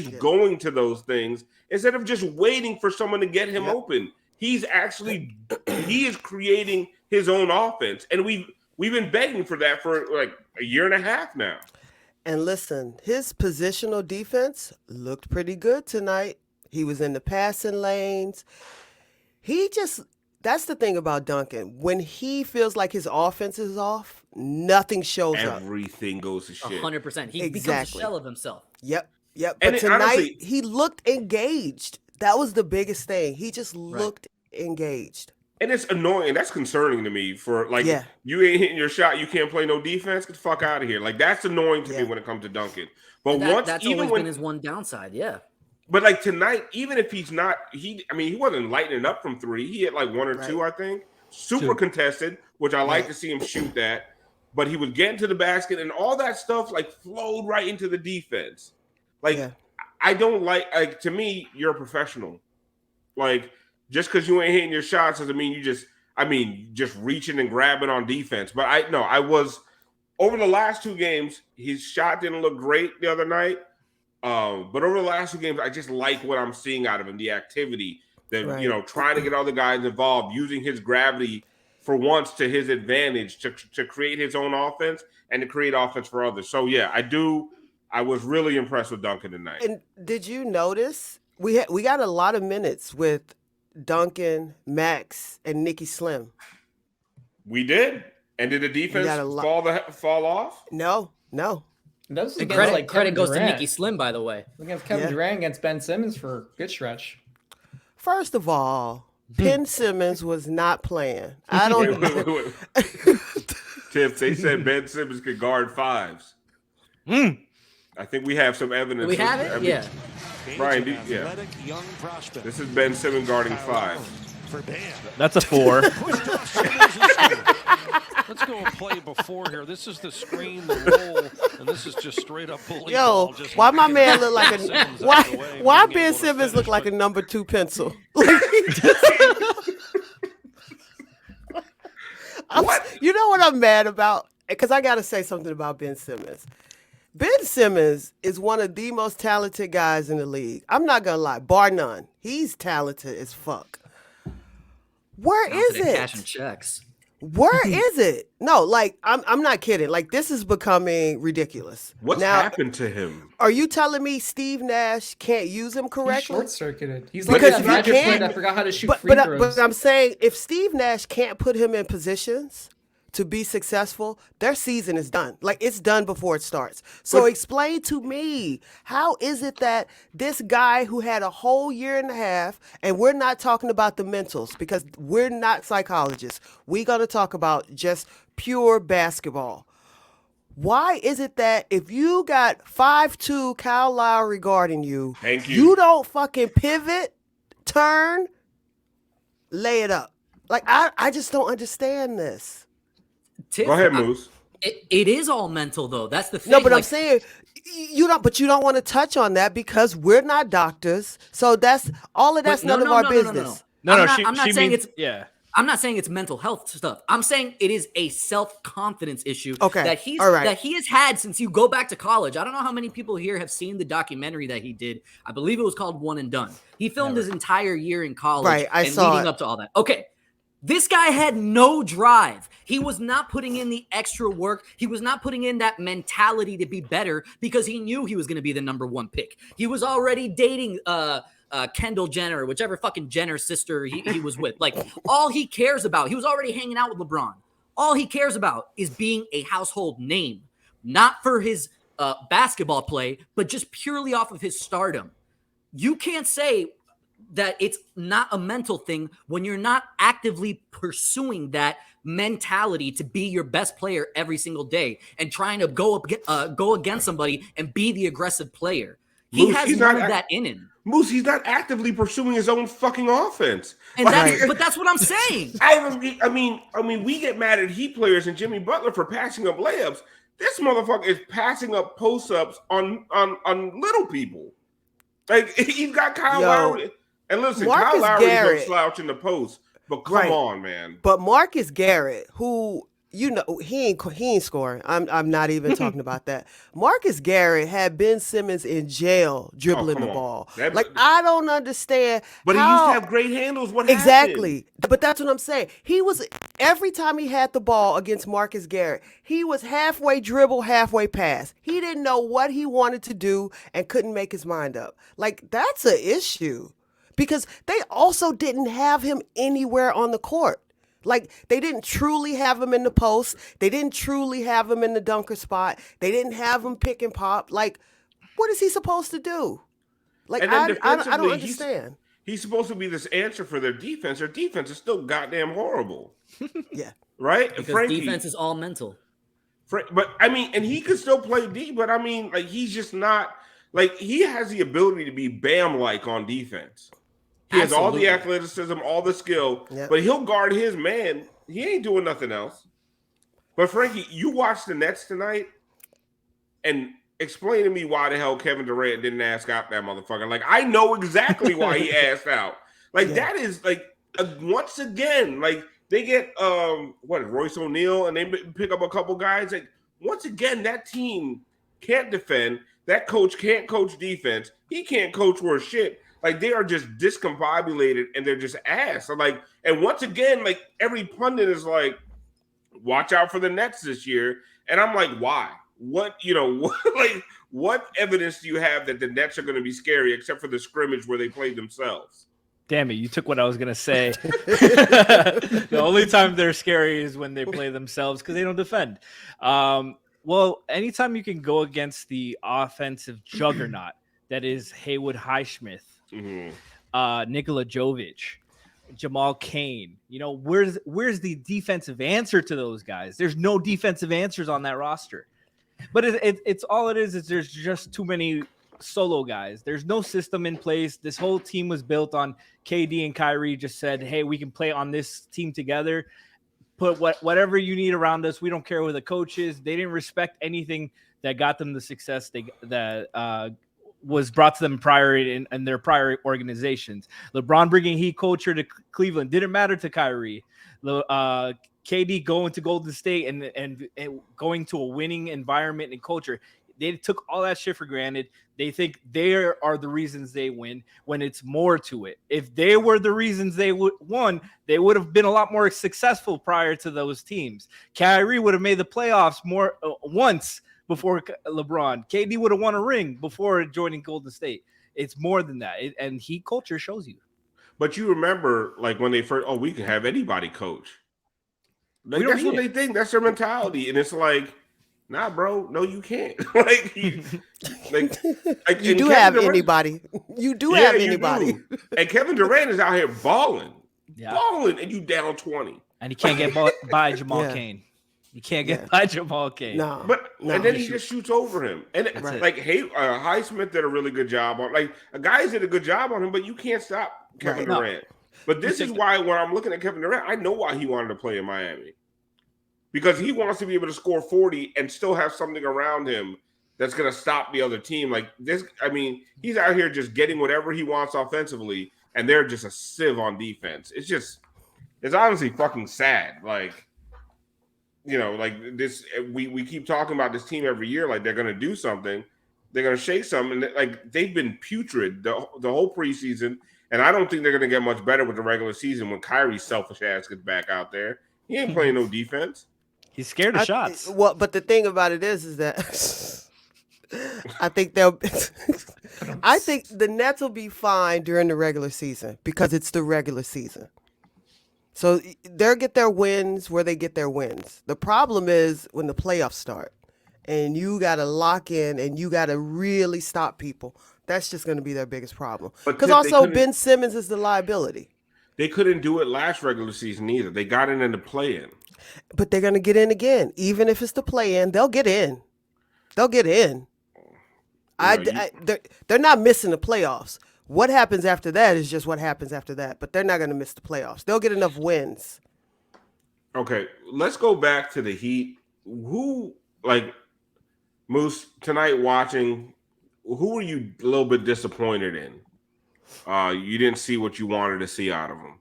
[SPEAKER 5] going to those things instead of just waiting for someone to get him open. He is creating his own offense. And we've been begging for that for like a year and a half now.
[SPEAKER 3] And listen, his positional defense looked pretty good tonight. He was in the passing lanes. That's the thing about Duncan. When he feels like his offense is off, nothing shows up.
[SPEAKER 5] Everything goes to shit.
[SPEAKER 2] 100%. He becomes a shell of himself.
[SPEAKER 3] Yep. But
[SPEAKER 5] And
[SPEAKER 3] tonight,
[SPEAKER 5] honestly,
[SPEAKER 3] he looked engaged. That was the biggest thing. He just looked engaged.
[SPEAKER 5] And it's annoying. That's concerning to me for you ain't hitting your shot. You can't play no defense. Get the fuck out of here. Like, that's annoying to me when it comes to Duncan. But
[SPEAKER 2] That's always been his one downside. Yeah.
[SPEAKER 5] But like tonight, even if he's not, he wasn't lighting up from three. He had like one or two, I think. Super contested, which I like to see him shoot that. But he was getting to the basket and all that stuff like flowed right into the defense. Like, I don't like to me, you're a professional. Like, just because you ain't hitting your shots doesn't mean just reaching and grabbing on defense. But I was over the last 2 games, his shot didn't look great the other night. But over the last 2 games, I just like what I'm seeing out of him, the activity, trying to get other guys involved, using his gravity for once to his advantage to create his own offense and to create offense for others. So yeah, I was really impressed with Duncan tonight.
[SPEAKER 3] And did you notice we got a lot of minutes with Duncan, Max, and Nikki Slim?
[SPEAKER 5] We did. And did the defense fall off?
[SPEAKER 3] No.
[SPEAKER 7] That was
[SPEAKER 2] And
[SPEAKER 7] against,
[SPEAKER 2] credit goes to
[SPEAKER 7] Durant.
[SPEAKER 2] Nikki Slim, by the way.
[SPEAKER 7] Against Kevin Durant against Ben Simmons for a good stretch.
[SPEAKER 3] First of all, Ben Simmons was not playing. I don't.
[SPEAKER 5] Wait. Tiff, they said Ben Simmons could guard 5s. I think we have some evidence.
[SPEAKER 2] We have it? Yeah.
[SPEAKER 5] Brian, this is Ben Simmons guarding 5.
[SPEAKER 8] That's a 4.
[SPEAKER 9] Let's go and play before here. This is the screen, the roll, and this is just straight up bully
[SPEAKER 3] Yo,
[SPEAKER 9] ball. Just
[SPEAKER 3] why my man look like
[SPEAKER 9] Simmons
[SPEAKER 3] a
[SPEAKER 9] out the way,
[SPEAKER 3] why
[SPEAKER 9] being
[SPEAKER 3] Ben
[SPEAKER 9] able to
[SPEAKER 3] Simmons look
[SPEAKER 9] finish,
[SPEAKER 3] like a
[SPEAKER 9] but
[SPEAKER 3] number 2 pencil? You know what I'm mad about? Because I got to say something about Ben Simmons. Ben Simmons is one of the most talented guys in the league. I'm not gonna lie, bar none. He's talented as fuck. Where is it?
[SPEAKER 2] Cashing checks.
[SPEAKER 3] Where is it? No, like I'm not kidding. Like this is becoming ridiculous.
[SPEAKER 5] What's happened to him?
[SPEAKER 3] Are you telling me Steve Nash can't use him correctly?
[SPEAKER 7] Short circuited. He's like
[SPEAKER 3] Because
[SPEAKER 7] that
[SPEAKER 3] if
[SPEAKER 7] Magic
[SPEAKER 3] you
[SPEAKER 7] player
[SPEAKER 3] can't-
[SPEAKER 7] that forgot how to shoot free
[SPEAKER 3] but
[SPEAKER 7] throws.
[SPEAKER 3] I'm saying if Steve Nash can't put him in positions to be successful, their season is done. Like it's done before it starts. So explain to me, how is it that this guy who had a whole year and a half, and we're not talking about the mentals because we're not psychologists. We're going to talk about just pure basketball. Why is it that if you got 5'2" Kyle Lowry guarding you,
[SPEAKER 5] Thank you.
[SPEAKER 3] you don't fucking pivot, turn, lay it up? Like I just don't understand this.
[SPEAKER 2] Tiff,
[SPEAKER 5] Go ahead, Moose.
[SPEAKER 2] It is all mental, though. That's the thing.
[SPEAKER 3] No, but I'm saying you don't want to touch on that because we're not doctors. So that's all of that's
[SPEAKER 2] But
[SPEAKER 3] none of our business.
[SPEAKER 8] No,
[SPEAKER 2] I'm not saying it's
[SPEAKER 8] yeah.
[SPEAKER 2] I'm not saying it's mental health stuff. I'm saying it is a self-confidence issue
[SPEAKER 3] Okay,
[SPEAKER 2] that
[SPEAKER 3] all right.
[SPEAKER 2] that he has had since you go back to college. I don't know how many people here have seen the documentary that he did. I believe it was called One and Done. He filmed his entire year in college
[SPEAKER 3] Right, I
[SPEAKER 2] and
[SPEAKER 3] saw
[SPEAKER 2] leading
[SPEAKER 3] it.
[SPEAKER 2] up to all that. Okay. This guy had no drive. He was not putting in the extra work. He was not putting in that mentality to be better because he knew he was going to be the number 1 pick. He was already dating Kendall Jenner, whichever fucking Jenner sister he was with. Like, all he cares about, he was already hanging out with LeBron. All he cares about is being a household name, not for his basketball play, but just purely off of his stardom. You can't say that it's not a mental thing when you're not actively pursuing that mentality to be your best player every single day and trying to go against somebody and be the aggressive player. He
[SPEAKER 5] Moose,
[SPEAKER 2] has
[SPEAKER 5] he's
[SPEAKER 2] none
[SPEAKER 5] not
[SPEAKER 2] of that in him.
[SPEAKER 5] Moose, he's not actively pursuing his own fucking offense.
[SPEAKER 2] And but that's what I'm saying.
[SPEAKER 5] I mean, we get mad at Heat players and Jimmy Butler for passing up layups. This motherfucker is passing up post-ups on little people. Like he's got Kyle Lowry. And listen, Kyle Lowry is no slouch in the post, but come on, man.
[SPEAKER 3] But Marcus Garrett, who he ain't scoring. I'm not even talking about that. Marcus Garrett had Ben Simmons in jail dribbling the ball. I don't understand.
[SPEAKER 5] But he used to have great handles. What happened?
[SPEAKER 3] Exactly. But that's what I'm saying. He was every time he had the ball against Marcus Garrett, he was halfway dribble, halfway pass. He didn't know what he wanted to do and couldn't make his mind up. Like that's an issue. Because they also didn't have him anywhere on the court. Like, they didn't truly have him in the post. They didn't truly have him in the dunker spot. They didn't have him pick and pop. Like, what is he supposed to do? Like, I don't understand.
[SPEAKER 5] He's supposed to be this answer for their defense. Their defense is still goddamn horrible.
[SPEAKER 3] Yeah.
[SPEAKER 5] Right?
[SPEAKER 2] Because defense is all mental.
[SPEAKER 5] But, I mean, and he could still play D, but, I mean, like, he's just not, like, he has the ability to be Bam-like on defense. He has all the athleticism, all the skill, but he'll guard his man. He ain't doing nothing else. But Frankie, you watched the Nets tonight, and explain to me why the hell Kevin Durant didn't ask out that motherfucker. Like, I know exactly why he asked out. Like
[SPEAKER 3] Yeah.
[SPEAKER 5] that is like once again, like they get Royce O'Neal and they pick up a couple guys. Like once again, that team can't defend. That coach can't coach defense. He can't coach worth shit. Like they are just discombobulated and they're just ass. So like, and once again, like every pundit is like, watch out for the Nets this year. And I'm like, why? What, what evidence do you have that the Nets are going to be scary except for the scrimmage where they played themselves?
[SPEAKER 8] Damn it, you took what I was going to say. The only time they're scary is when they play themselves because they don't defend. Well, anytime you can go against the offensive juggernaut that is Haywood Highsmith, Nikola Jovic, Jamal Cain, where's the defensive answer to those guys? There's no defensive answers on that roster. But it's all it is there's just too many solo guys. There's no system in place. This whole team was built on KD and Kyrie just said, hey, we can play on this team together. Put whatever you need around us. We don't care who the coach is. They didn't respect anything that got them the success that was brought to them prior in their prior organizations. LeBron bringing Heat culture to Cleveland didn't matter to Kyrie. KD going to Golden State and going to a winning environment and culture. They took all that shit for granted. They think they are the reasons they win when it's more to it. If they were the reasons they won, they would have been a lot more successful prior to those teams. Kyrie would have made the playoffs once before LeBron. KD would have won a ring before joining Golden State. It's more than that. And Heat culture shows you.
[SPEAKER 5] But you remember, like, when they first, we can have anybody coach. Like, that's what they think. That's their mentality. And it's like, nah, bro. No, you can't.
[SPEAKER 3] You do have anybody. You do have anybody.
[SPEAKER 5] Do. And Kevin Durant is out here balling. Balling, and you down 20.
[SPEAKER 8] And he can't get by Jamal Cain. You can't get by Jamal Cain.
[SPEAKER 5] No. And then he just shoots over him. And Highsmith did a really good job on, like, guys did a good job on him, but you can't stop Kevin Durant. But this is why when I'm looking at Kevin Durant, I know why he wanted to play in Miami. Because he wants to be able to score 40 and still have something around him that's going to stop the other team. Like this, I mean, he's out here just getting whatever he wants offensively, and they're just a sieve on defense. It's honestly fucking sad. Like, like this, we keep talking about this team every year, like they're going to do something. They're going to shake something. And like they've been putrid the whole preseason. And I don't think they're going to get much better with the regular season when Kyrie's selfish ass gets back out there. He ain't playing no defense.
[SPEAKER 8] He's scared of shots.
[SPEAKER 3] Well, but the thing about it is that I think the Nets will be fine during the regular season because it's the regular season. So they'll get their wins where they get their wins. The problem is when the playoffs start and you got to lock in and you got to really stop people. That's just going to be their biggest problem. Because also Ben Simmons is the liability.
[SPEAKER 5] They couldn't do it last regular season either. They got in the play-in.
[SPEAKER 3] But they're going to get in again. Even if it's the play-in, they'll get in. They'll get in. They're not missing the playoffs. What happens after that is just what happens after that. But they're not going to miss the playoffs. They'll get enough wins.
[SPEAKER 5] Okay, let's go back to the Heat. Who, like, Moose, tonight watching, who were you a little bit disappointed in? You didn't see what you wanted to see out of them.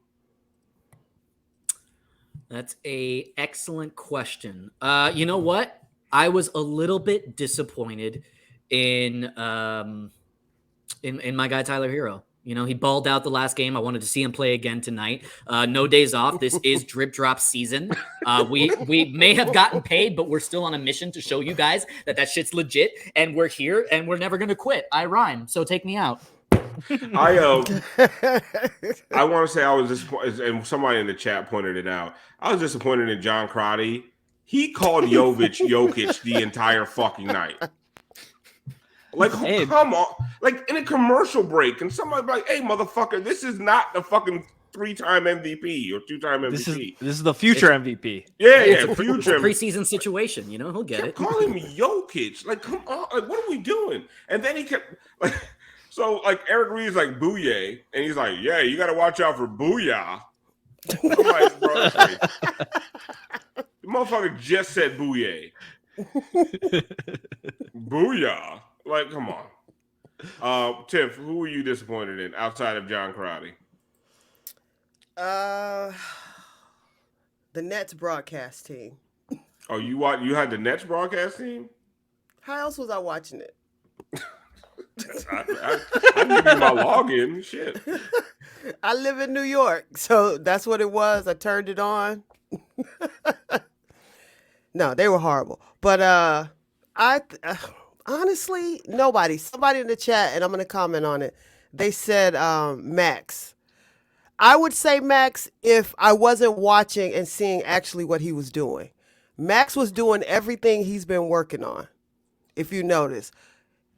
[SPEAKER 2] That's an excellent question. You know what? I was a little bit disappointed in my guy Tyler Hero. He balled out the last game. I wanted to see him play again tonight. No days off. This is drip drop season. We may have gotten paid, but we're still on a mission to show you guys that shit's legit. And we're here, and we're never gonna quit. I rhyme, so take me out.
[SPEAKER 5] I want to say I was disappointed, and somebody in the chat pointed it out. I was disappointed in John Crotty. He called Jokic the entire fucking night. Like, come on. Like, in a commercial break, and somebody be like, hey, motherfucker, this is not the fucking 3-time MVP or 2-time MVP.
[SPEAKER 8] This is the future MVP.
[SPEAKER 5] Yeah, future
[SPEAKER 2] preseason situation. He'll get it.
[SPEAKER 5] Call him Jokic. Like, come on. Like, what are we doing? And then he kept, like, so, like, Eric Reed's like, Booyah. And he's like, yeah, you got to watch out for Booyah. I'm like, bro, the motherfucker just said Booyah. Booyah. Like, come on. Tiff, who were you disappointed in outside of John Crotty?
[SPEAKER 3] The Nets broadcast team.
[SPEAKER 5] Oh, you had the Nets broadcast team?
[SPEAKER 3] How else was I watching it?
[SPEAKER 5] I give you my login. Shit.
[SPEAKER 3] I live in New York, so that's what it was. I turned it on. No, they were horrible. But honestly, somebody in the chat, and I'm going to comment on it. They said Max. I would say Max if I wasn't watching and seeing actually what he was doing. Max was doing everything he's been working on, if you notice.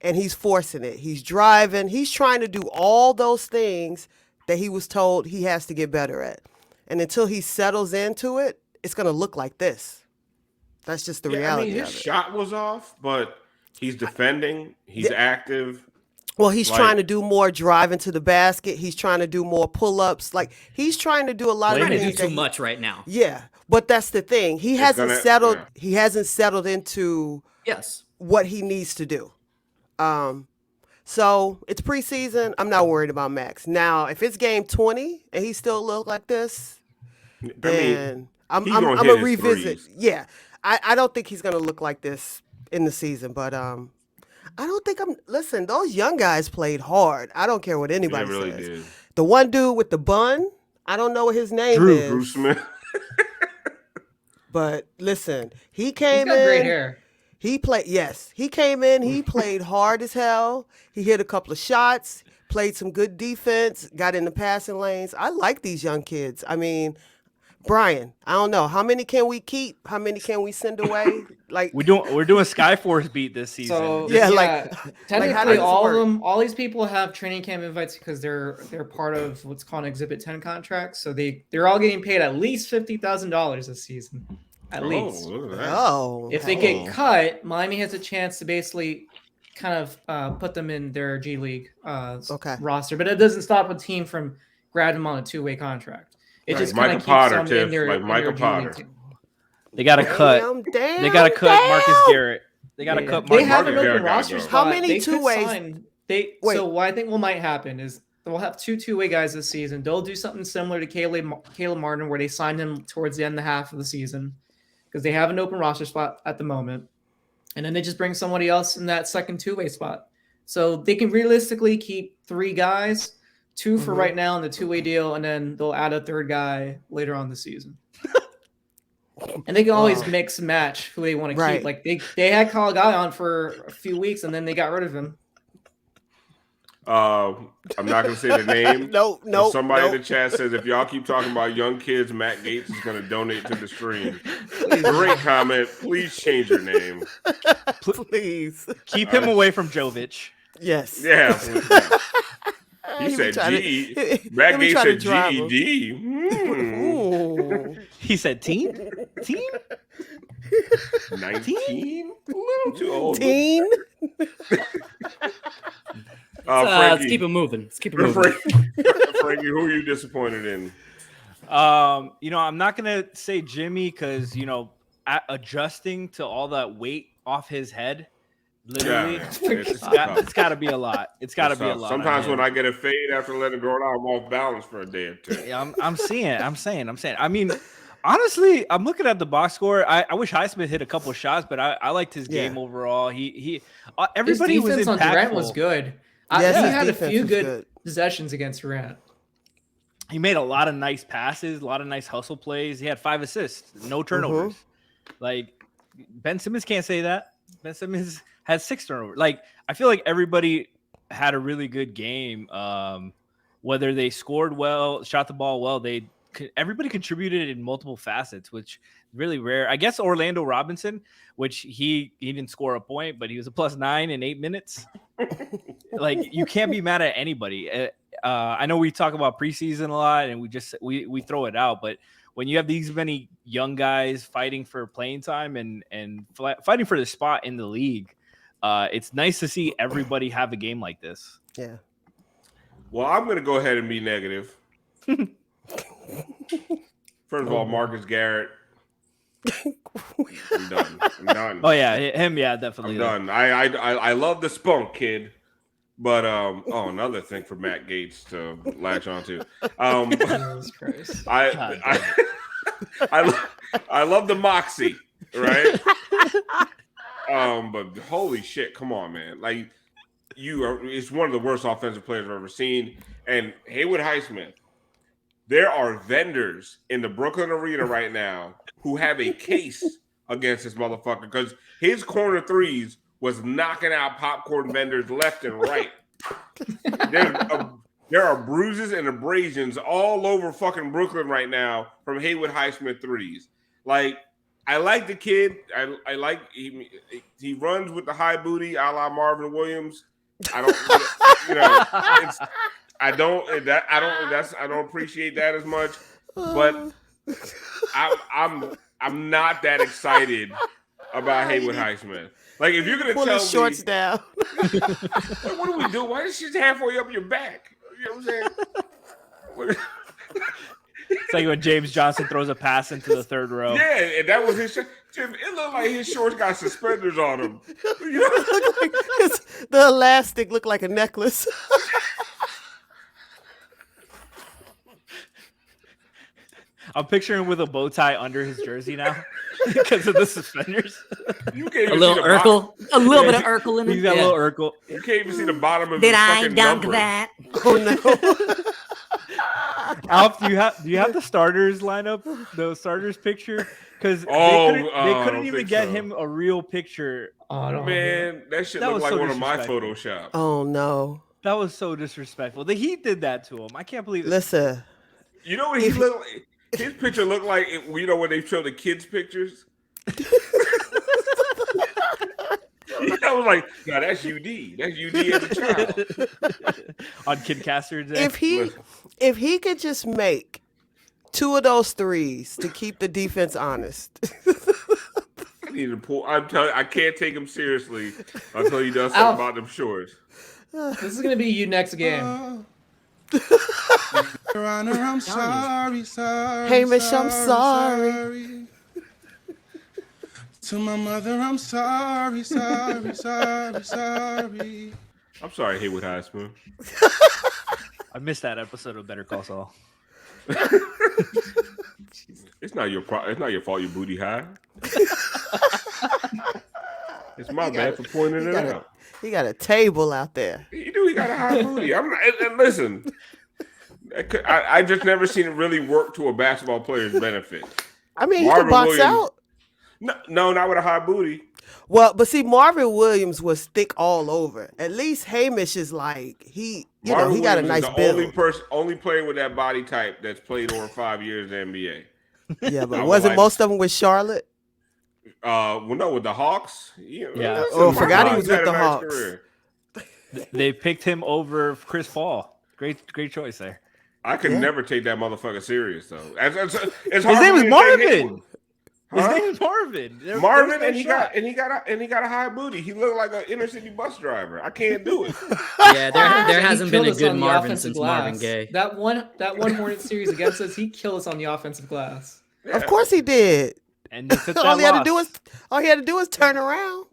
[SPEAKER 3] And he's forcing it. He's driving. He's trying to do all those things that he was told he has to get better at. And until he settles into it, it's going to look like this. That's just the reality
[SPEAKER 5] his
[SPEAKER 3] of it.
[SPEAKER 5] shot was off, but he's defending. He's active.
[SPEAKER 3] Well, he's trying to do more driving to the basket. He's trying to do more pull-ups. Like, he's trying to do a lot of
[SPEAKER 2] Trying to
[SPEAKER 3] things.
[SPEAKER 2] do too much right now.
[SPEAKER 3] Yeah, but that's the thing. He hasn't settled. Yeah. He hasn't settled into what he needs to do. So it's preseason. I'm not worried about Max. Now, if it's game 20 and he still look like this, then I'm gonna revisit. Threes. Yeah, I don't think he's gonna look like this in the season, but I don't think listen, those young guys played hard. I don't care what anybody
[SPEAKER 5] really
[SPEAKER 3] says.
[SPEAKER 5] Did.
[SPEAKER 3] The one dude with the bun, I don't know what his name is.
[SPEAKER 5] Drew Smith.
[SPEAKER 3] But listen, he came
[SPEAKER 7] He's got great hair.
[SPEAKER 3] He came in, he played hard as hell. He hit a couple of shots, played some good defense, got in the passing lanes. I like these young kids. I mean, Brian, I don't know. How many can we keep? How many can we send away? Like
[SPEAKER 8] we're doing Skyforce beat this season.
[SPEAKER 7] So
[SPEAKER 3] technically
[SPEAKER 7] all these people have training camp invites because they're part of what's called Exhibit 10 contracts. So they're all getting paid at least $50,000 this season. At least. If they get cut, Miami has a chance to basically kind of put them in their G League roster. But it doesn't stop a team from grabbing them on a two-way contract. It just kind of keeps them in their G League.
[SPEAKER 8] They got to cut. They got to cut Marcus Garrett. They got to cut Marcus Garrett.
[SPEAKER 7] They have an open roster spot.
[SPEAKER 3] How many two-ways?
[SPEAKER 7] So what I think will might happen is we'll have two-way guys this season. They'll do something similar to Caleb Martin where they signed him towards the end of the half of the season. Because they have an open roster spot at the moment. And then they just bring somebody else in that second two-way spot. So they can realistically keep three guys, two for right now in the two-way deal, and then they'll add a third guy later on the season. And they can always mix and match who they want to keep. Like they had Kyle Guy on for a few weeks, and then they got rid of him.
[SPEAKER 5] I'm not gonna say the name.
[SPEAKER 3] No.
[SPEAKER 5] Somebody in the chat says if y'all keep talking about young kids, Matt Gates is gonna donate to the stream. Great comment. Please change your name.
[SPEAKER 3] Please
[SPEAKER 8] keep him away from Jovic.
[SPEAKER 3] Yes.
[SPEAKER 5] Yeah. He said Matt Gates said GED.
[SPEAKER 8] He said team?
[SPEAKER 5] 19? A little too old.
[SPEAKER 3] Teen?
[SPEAKER 2] Let's keep it moving.
[SPEAKER 5] Frankie, who are you disappointed in?
[SPEAKER 8] I'm not gonna say Jimmy because adjusting to all that weight off his head, literally, it's got to be a lot. It's got to be a lot.
[SPEAKER 5] Sometimes when I get a fade after letting it grow out, I'm off balance for a day or two.
[SPEAKER 8] Yeah, I'm saying. I mean, honestly, I'm looking at the box score. I wish Highsmith hit a couple of shots, but I liked his game overall. Everybody
[SPEAKER 7] his
[SPEAKER 8] was
[SPEAKER 7] defense
[SPEAKER 8] impactful.
[SPEAKER 7] on Durant was good. He had a few good possessions against Durant.
[SPEAKER 8] He made a lot of nice passes, a lot of nice hustle plays. He had 5 assists, no turnovers. Like Ben Simmons can't say that. Ben Simmons had 6 turnovers. Like I feel like everybody had a really good game. Whether they scored well, shot the ball well, everybody contributed in multiple facets, which really rare. I guess Orlando Robinson, which he didn't score a point, but he was a +9 in 8 minutes. Like you can't be mad at anybody. I know we talk about preseason a lot and we throw it out, but when you have these many young guys fighting for playing time and fighting for the spot in the league, it's nice to see everybody have a game like this.
[SPEAKER 3] Yeah.
[SPEAKER 5] Well, I'm going to go ahead and be negative. First of all, Marcus Garrett. I'm done.
[SPEAKER 8] Oh yeah, him. Yeah, definitely.
[SPEAKER 5] I'm done. I love the spunk, kid. But another thing for Matt Gates to latch onto.
[SPEAKER 7] Jesus Christ.
[SPEAKER 5] I love the moxie, right? But holy shit, come on, man! Like it's one of the worst offensive players I've ever seen. And Haywood Highsmith, there are vendors in the Brooklyn Arena right now who have a case against this motherfucker because his corner threes was knocking out popcorn vendors left and right. There are bruises and abrasions all over fucking Brooklyn right now from Haywood Highsmith threes. Like, I like the kid. I like he runs with the high booty, a la Marvin Williams. I don't appreciate that as much. But I'm not that excited about Haywood Highsmith. Like, if you're gonna
[SPEAKER 3] pull
[SPEAKER 5] tell
[SPEAKER 3] his shorts
[SPEAKER 5] me,
[SPEAKER 3] down.
[SPEAKER 5] like, what do we do? Why is she halfway up your back? You know what I'm saying?
[SPEAKER 8] It's like when James Johnson throws a pass into the third row.
[SPEAKER 5] Yeah, and that was his. It looked like his shorts got suspenders on them. You know?
[SPEAKER 3] The elastic looked like a necklace.
[SPEAKER 8] I'm picturing him with a bow tie under his jersey now because of the suspenders.
[SPEAKER 5] You can't
[SPEAKER 2] A
[SPEAKER 5] even
[SPEAKER 2] little
[SPEAKER 5] see the
[SPEAKER 2] Urkel, a little bit of Urkel in it.
[SPEAKER 8] He's got a little Urkel.
[SPEAKER 5] You can't even see the bottom of
[SPEAKER 2] Did
[SPEAKER 5] his
[SPEAKER 2] I
[SPEAKER 5] fucking
[SPEAKER 2] dunk
[SPEAKER 5] number.
[SPEAKER 2] that?
[SPEAKER 3] Oh no.
[SPEAKER 8] Alf, do you have the starters lineup, the starters picture? Because they couldn't even get him a real picture.
[SPEAKER 7] Oh, no.
[SPEAKER 5] Man, that shit
[SPEAKER 8] That
[SPEAKER 5] looked
[SPEAKER 8] was
[SPEAKER 5] like
[SPEAKER 8] so
[SPEAKER 5] one of my
[SPEAKER 8] disrespectful.
[SPEAKER 5] Photoshop.
[SPEAKER 3] Oh no.
[SPEAKER 8] That was so disrespectful. The Heat did that to him. I can't believe it.
[SPEAKER 3] Listen.
[SPEAKER 5] You know what he looked like? His picture looked like, when they show the kids' pictures. I was like, no, that's UD. That's UD as a child.
[SPEAKER 8] On Kid Caster's day.
[SPEAKER 3] If he could just make 2 of those threes to keep the defense honest.
[SPEAKER 5] I need to pull. I'm telling you, I can't take him seriously until he does something about them shorts.
[SPEAKER 7] This is gonna be you next game.
[SPEAKER 6] Your Honor, I'm sorry.
[SPEAKER 3] Hamish, I'm sorry.
[SPEAKER 6] To my mother, I'm sorry.
[SPEAKER 5] I'm sorry, Haywood Highsmith.
[SPEAKER 8] I missed that episode of Better Call Saul.
[SPEAKER 5] It's not your fault. Your booty high. It's my bad for pointing it out.
[SPEAKER 3] He got a table out there.
[SPEAKER 5] He do. He got a high booty. And listen, I just never seen it really work to a basketball player's benefit.
[SPEAKER 3] I mean,
[SPEAKER 5] Marvin
[SPEAKER 3] he can box
[SPEAKER 5] Williams,
[SPEAKER 3] out.
[SPEAKER 5] No, not with a high booty.
[SPEAKER 3] Well, but see, Marvin Williams was thick all over. At least Hamish is like he got a
[SPEAKER 5] Williams
[SPEAKER 3] nice
[SPEAKER 5] is the
[SPEAKER 3] build.
[SPEAKER 5] only player with that body type that's played over 5 years in the NBA.
[SPEAKER 3] Yeah, but wasn't most of them with Charlotte?
[SPEAKER 5] Well, no, with the Hawks.
[SPEAKER 8] Yeah.
[SPEAKER 3] Oh, I forgot he
[SPEAKER 5] Marvin
[SPEAKER 3] was with
[SPEAKER 5] had a
[SPEAKER 3] the
[SPEAKER 5] nice
[SPEAKER 3] Hawks.
[SPEAKER 5] career.
[SPEAKER 8] They picked him over Chris Paul. Great choice there.
[SPEAKER 5] I could never take that motherfucker serious though. It's hard
[SPEAKER 8] His
[SPEAKER 5] for
[SPEAKER 8] name
[SPEAKER 5] me
[SPEAKER 8] is
[SPEAKER 5] to take
[SPEAKER 8] Marvin.
[SPEAKER 5] him.
[SPEAKER 8] His
[SPEAKER 5] Huh?
[SPEAKER 8] name is Marvin.
[SPEAKER 5] Marvin,
[SPEAKER 8] There's no
[SPEAKER 5] and he got a high booty. He looked like an inner city bus driver. I can't do it.
[SPEAKER 2] Yeah, there
[SPEAKER 7] He
[SPEAKER 2] hasn't been
[SPEAKER 7] killed
[SPEAKER 2] a
[SPEAKER 7] us
[SPEAKER 2] good
[SPEAKER 7] on the
[SPEAKER 2] Marvin
[SPEAKER 7] offensive
[SPEAKER 2] since
[SPEAKER 7] glass.
[SPEAKER 2] Marvin Gaye.
[SPEAKER 7] That one Hornets series against us, he killed us on the offensive glass.
[SPEAKER 5] Yeah.
[SPEAKER 3] Of course he did.
[SPEAKER 8] And they took that
[SPEAKER 3] all he had
[SPEAKER 8] loss.
[SPEAKER 3] to do was turn around.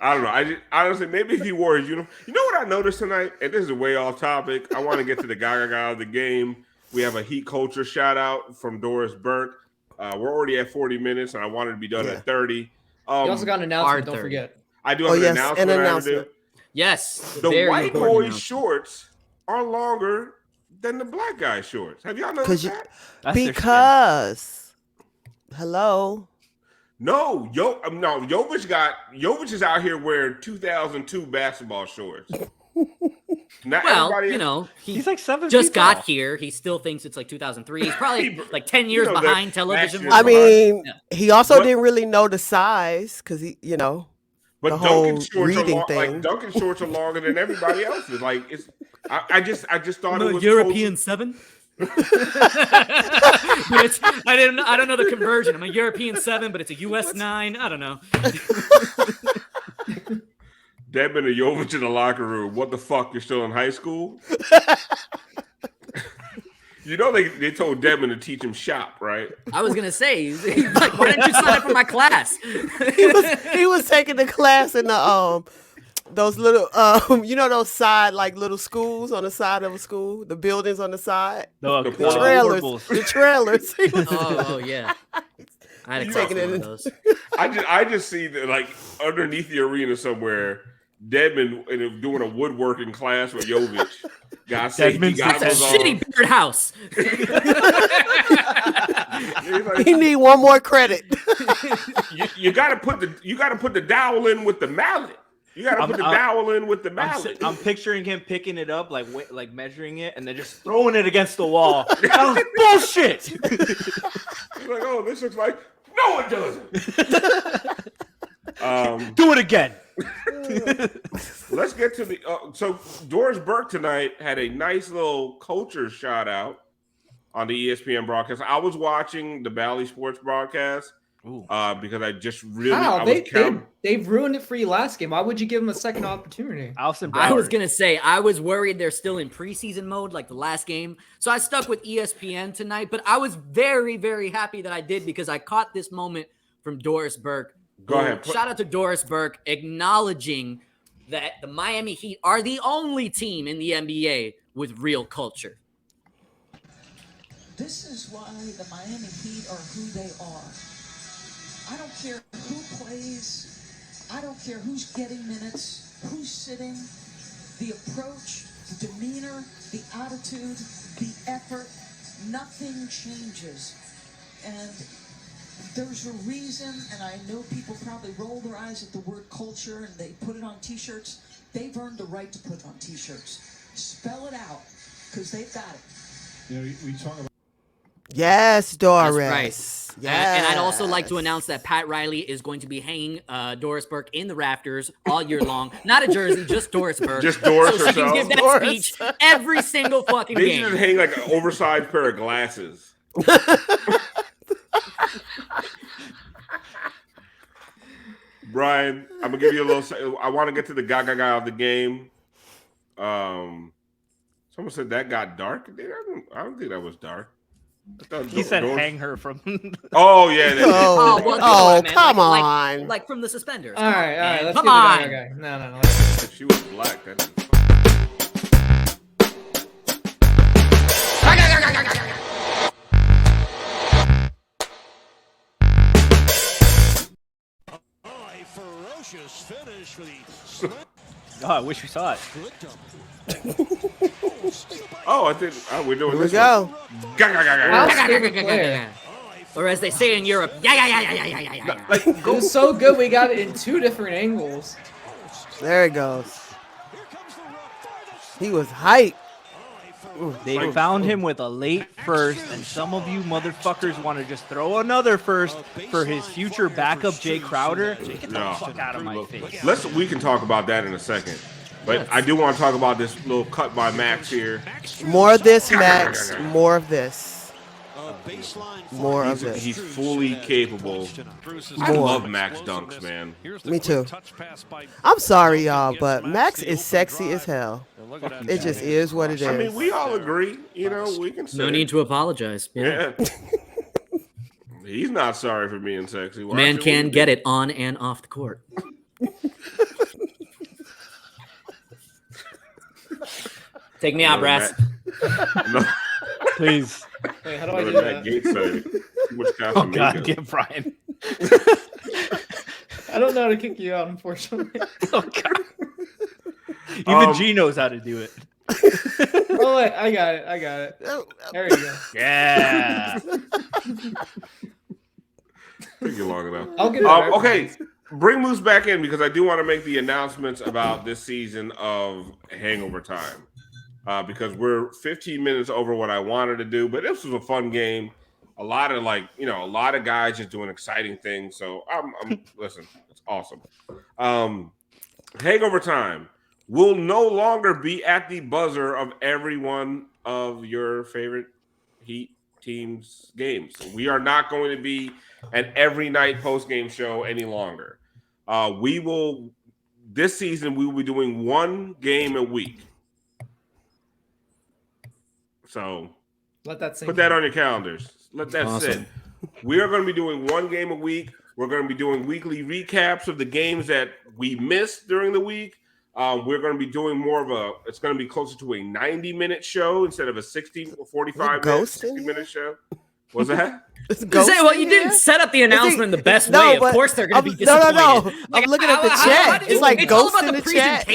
[SPEAKER 5] I don't know. Honestly, maybe if he wore his uniform. You know what I noticed tonight? And this is way off topic. I want to get to the guy of the game. We have a Heat culture shout out from Doris Burke. We're already at 40 minutes, and I wanted to be done at 30.
[SPEAKER 7] You also got an announcement, don't forget.
[SPEAKER 5] I do have an announcement.
[SPEAKER 3] An
[SPEAKER 5] I have to
[SPEAKER 3] announcement.
[SPEAKER 5] do.
[SPEAKER 2] Yes,
[SPEAKER 5] The
[SPEAKER 2] very
[SPEAKER 5] white
[SPEAKER 2] important
[SPEAKER 5] boy
[SPEAKER 2] announcement.
[SPEAKER 5] shorts are longer than the black guy shorts. Have y'all noticed that?
[SPEAKER 8] That's their skin.
[SPEAKER 3] Because hello.
[SPEAKER 5] No, Jovic is out here wearing 2002 basketball shorts. Not
[SPEAKER 2] Well,
[SPEAKER 5] everybody,
[SPEAKER 2] you know,
[SPEAKER 8] He's like 7
[SPEAKER 2] just
[SPEAKER 8] feet
[SPEAKER 2] got
[SPEAKER 8] tall.
[SPEAKER 2] here. He still thinks it's like 2003. He's probably like 10 years
[SPEAKER 5] You know,
[SPEAKER 2] behind
[SPEAKER 5] that
[SPEAKER 2] television.
[SPEAKER 5] last year-
[SPEAKER 3] I mean, he also
[SPEAKER 5] But-
[SPEAKER 3] didn't really know the size because he,
[SPEAKER 5] but
[SPEAKER 3] the whole
[SPEAKER 5] Duncan shorts are
[SPEAKER 3] reading
[SPEAKER 5] like
[SPEAKER 3] thing.
[SPEAKER 5] Duncan shorts are longer than everybody else's. Like it's, I just thought it
[SPEAKER 2] The
[SPEAKER 5] was
[SPEAKER 2] European 7. But I don't know the conversion. I'm a European 7, but it's a US 9. I don't know.
[SPEAKER 5] Debin and Jovic in the locker room. What the fuck? You're still in high school? You know they told Devin to teach him shop, right?
[SPEAKER 2] I was gonna say, he's like, why didn't you sign up for my class?
[SPEAKER 3] He was taking the class in the those little those side like little schools on the side of a school, the buildings on the side,
[SPEAKER 8] The
[SPEAKER 3] trailers,
[SPEAKER 8] portables.
[SPEAKER 3] the trailers. He was
[SPEAKER 2] Oh yeah. I had a class
[SPEAKER 3] taking
[SPEAKER 2] one
[SPEAKER 3] it
[SPEAKER 2] of
[SPEAKER 3] in.
[SPEAKER 2] those.
[SPEAKER 5] I just see that like underneath the arena somewhere, Deadman doing a woodworking class with Jovic. Got safety
[SPEAKER 8] Deadman's
[SPEAKER 5] goggles on.
[SPEAKER 2] Shitty birdhouse.
[SPEAKER 5] He's like,
[SPEAKER 3] He need one more credit.
[SPEAKER 5] you gotta put the dowel in with the mallet. You gotta put the dowel in with the mallet.
[SPEAKER 8] I'm picturing him picking it up, like measuring it, and then just throwing it against the wall. That was bullshit.
[SPEAKER 5] He's like, oh, this looks like no, it doesn't.
[SPEAKER 8] Do it again.
[SPEAKER 5] Let's get to the so Doris Burke tonight had a nice little culture shout out on the ESPN broadcast. I was watching the Bally Sports broadcast because I just really
[SPEAKER 7] they've ruined it for you last game. Why would you give them a second opportunity?
[SPEAKER 8] Alison
[SPEAKER 2] I was
[SPEAKER 8] Broward.
[SPEAKER 2] gonna say I was worried they're still in preseason mode like the last game, so I stuck with ESPN tonight. But I was very, very happy that I did because I caught this moment from Doris Burke.
[SPEAKER 5] Go ahead.
[SPEAKER 2] Shout out to Doris Burke acknowledging that the Miami Heat are the only team in the NBA with real culture.
[SPEAKER 10] This is why the Miami Heat are who they are. I don't care who plays. I don't care who's getting minutes, who's sitting. The approach, the demeanor, the attitude, the effort, nothing changes. And there's a reason, and I know people probably roll their eyes at the word culture and they put it on T-shirts. They've earned the right to put it on T-shirts. Spell it out, because they've got it.
[SPEAKER 6] You know, we talk about.
[SPEAKER 3] Yes, Doris.
[SPEAKER 2] That's right.
[SPEAKER 3] Yes.
[SPEAKER 2] And I'd also like to announce that Pat Riley is going to be hanging Doris Burke in the rafters all year long. Not a jersey, just Doris Burke.
[SPEAKER 5] Just Doris
[SPEAKER 2] so she can
[SPEAKER 5] herself.
[SPEAKER 2] give that
[SPEAKER 3] Doris.
[SPEAKER 2] speech every single fucking
[SPEAKER 5] They
[SPEAKER 2] game.
[SPEAKER 5] should just hang like an oversized pair of glasses. Brian, I'm gonna give you a little. I want to get to the gaga of the game. Someone said that got dark. I don't think that was dark.
[SPEAKER 8] He said hang her from.
[SPEAKER 5] Oh yeah.
[SPEAKER 3] Oh,
[SPEAKER 2] well,
[SPEAKER 3] oh,
[SPEAKER 2] man.
[SPEAKER 3] come
[SPEAKER 2] like,
[SPEAKER 3] on.
[SPEAKER 2] Like from the suspenders.
[SPEAKER 7] All right. Let's
[SPEAKER 2] Come
[SPEAKER 7] do the
[SPEAKER 2] on.
[SPEAKER 7] guy. No.
[SPEAKER 5] If she was black, that.
[SPEAKER 9] Ferocious finish for the
[SPEAKER 8] Oh, I wish we saw it.
[SPEAKER 5] Oh, I think we're doing
[SPEAKER 3] Here we
[SPEAKER 5] this.
[SPEAKER 3] go.
[SPEAKER 7] Al's favorite player.
[SPEAKER 2] Or as they say in Europe, yeah.
[SPEAKER 7] It was so good we got it in two different angles.
[SPEAKER 3] There it goes. He was hype.
[SPEAKER 8] They found him with a late first, and some of you motherfuckers want to just throw another first for his future backup, Jay Crowder. Get the fuck out of my face.
[SPEAKER 5] We can talk about that in a second. But I do want to talk about this little cut by Max here.
[SPEAKER 3] More of this, Max. More of this. More of this.
[SPEAKER 5] He's fully capable. I
[SPEAKER 3] More.
[SPEAKER 5] love Max dunks, man.
[SPEAKER 3] Me too. I'm sorry, y'all, but Max is sexy as hell. It just is what it is.
[SPEAKER 5] I mean, we all agree. You know, we can say.
[SPEAKER 2] No need to apologize.
[SPEAKER 5] Yeah. He's not sorry for being sexy. Why
[SPEAKER 2] Man
[SPEAKER 5] should
[SPEAKER 2] can
[SPEAKER 5] we
[SPEAKER 2] get
[SPEAKER 5] be?
[SPEAKER 2] it on and off the court. Take me out, brass.
[SPEAKER 5] No,
[SPEAKER 8] Please.
[SPEAKER 7] Wait, how do I do
[SPEAKER 5] Matt
[SPEAKER 7] that?
[SPEAKER 5] Gates said, too much
[SPEAKER 8] Oh, God,
[SPEAKER 5] Casamigos.
[SPEAKER 8] get Brian.
[SPEAKER 7] I don't know how to kick you out, unfortunately.
[SPEAKER 8] Oh, God. Even G knows how to do it.
[SPEAKER 7] Oh, wait, I got it. There you go.
[SPEAKER 8] Yeah.
[SPEAKER 5] Took you long enough.
[SPEAKER 7] I'll give it
[SPEAKER 5] Okay, bring Moose back in because I do want to make the announcements about this season of Hangover Time. Because we're 15 minutes over what I wanted to do, but this was a fun game. A lot of a lot of guys just doing exciting things. So I'm listen, it's awesome. Hangover Time will no longer be at the buzzer of every one of your favorite Heat teams' games. We are not going to be an every night post-game show any longer. This season we will be doing one game a week. So
[SPEAKER 7] Let that sink
[SPEAKER 5] Put that
[SPEAKER 7] in.
[SPEAKER 5] on your calendars. Let that
[SPEAKER 2] Awesome.
[SPEAKER 5] sit. We are going to be doing one game a week. We're going to be doing weekly recaps of the games that we missed during the week. We're going to be doing more of it's going to be closer to a 90-minute show instead of a 60 or 45-minute, 60-minute show. What's that?
[SPEAKER 2] You didn't set up the announcement the best way. Of course they're going to be disappointed.
[SPEAKER 3] No. I'm looking at the chat. It's like ghosts in the chat.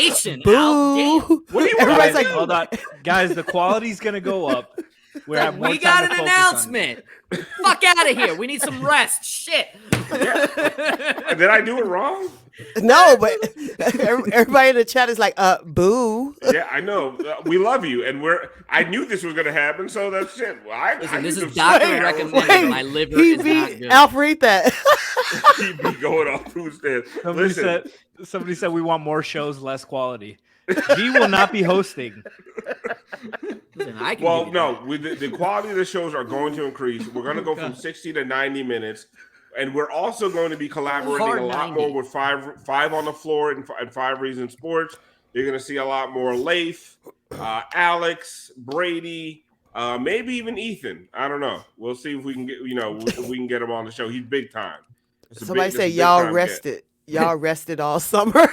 [SPEAKER 3] Boo.
[SPEAKER 8] Everybody's like, hold on. Guys, the quality's going to go up.
[SPEAKER 2] We got an announcement. Fuck out of here. We need some rest. Shit.
[SPEAKER 5] Did I do it wrong?
[SPEAKER 3] No, but everybody in the chat is like, boo.
[SPEAKER 5] Yeah, I know. We love you, and I knew this was going to happen, so that's shit. Well,
[SPEAKER 2] Listen, this is doctor recommended. My liver
[SPEAKER 3] he
[SPEAKER 2] is not
[SPEAKER 3] beat
[SPEAKER 2] good.
[SPEAKER 3] Alfred that.
[SPEAKER 5] He be going off who's there.
[SPEAKER 8] Somebody said we want more shows, less quality. He will not be hosting.
[SPEAKER 2] Listen,
[SPEAKER 5] the quality of the shows are going to increase. We're going to go from 60 to 90 minutes. And we're also going to be collaborating a lot more with five on the floor and 5 Reasons Sports. You're going to see a lot more Leif, Alex, Brady, maybe even Ethan. I don't know. We'll see if we can get if we can get him on the show. He's big time.
[SPEAKER 3] Somebody say y'all rested. Y'all rested all summer.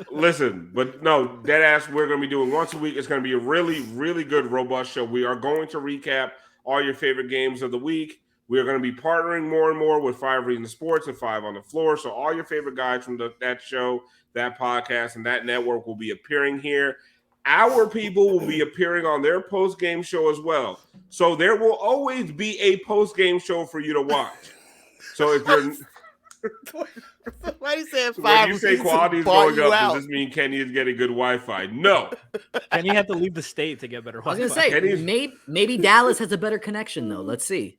[SPEAKER 5] Listen, but no, dead ass. We're going to be doing once a week. It's going to be a really, really good, robust show. We are going to recap all your favorite games of the week. We are going to be partnering more and more with 5 Reasons Sports and 5 on the Floor. So all your favorite guys from that show, that podcast, and that network will be appearing here. Our people will be appearing on their post-game show as well. So there will always be a post-game show for you to watch. So if you're...
[SPEAKER 3] Why you saying 5
[SPEAKER 5] when you say quality is going up,
[SPEAKER 3] out?
[SPEAKER 5] does this mean Kenny is getting good Wi-Fi? No.
[SPEAKER 8] Kenny had to leave the state to get better Wi-Fi.
[SPEAKER 2] I was going to say, maybe Dallas has a better connection, though. Let's see.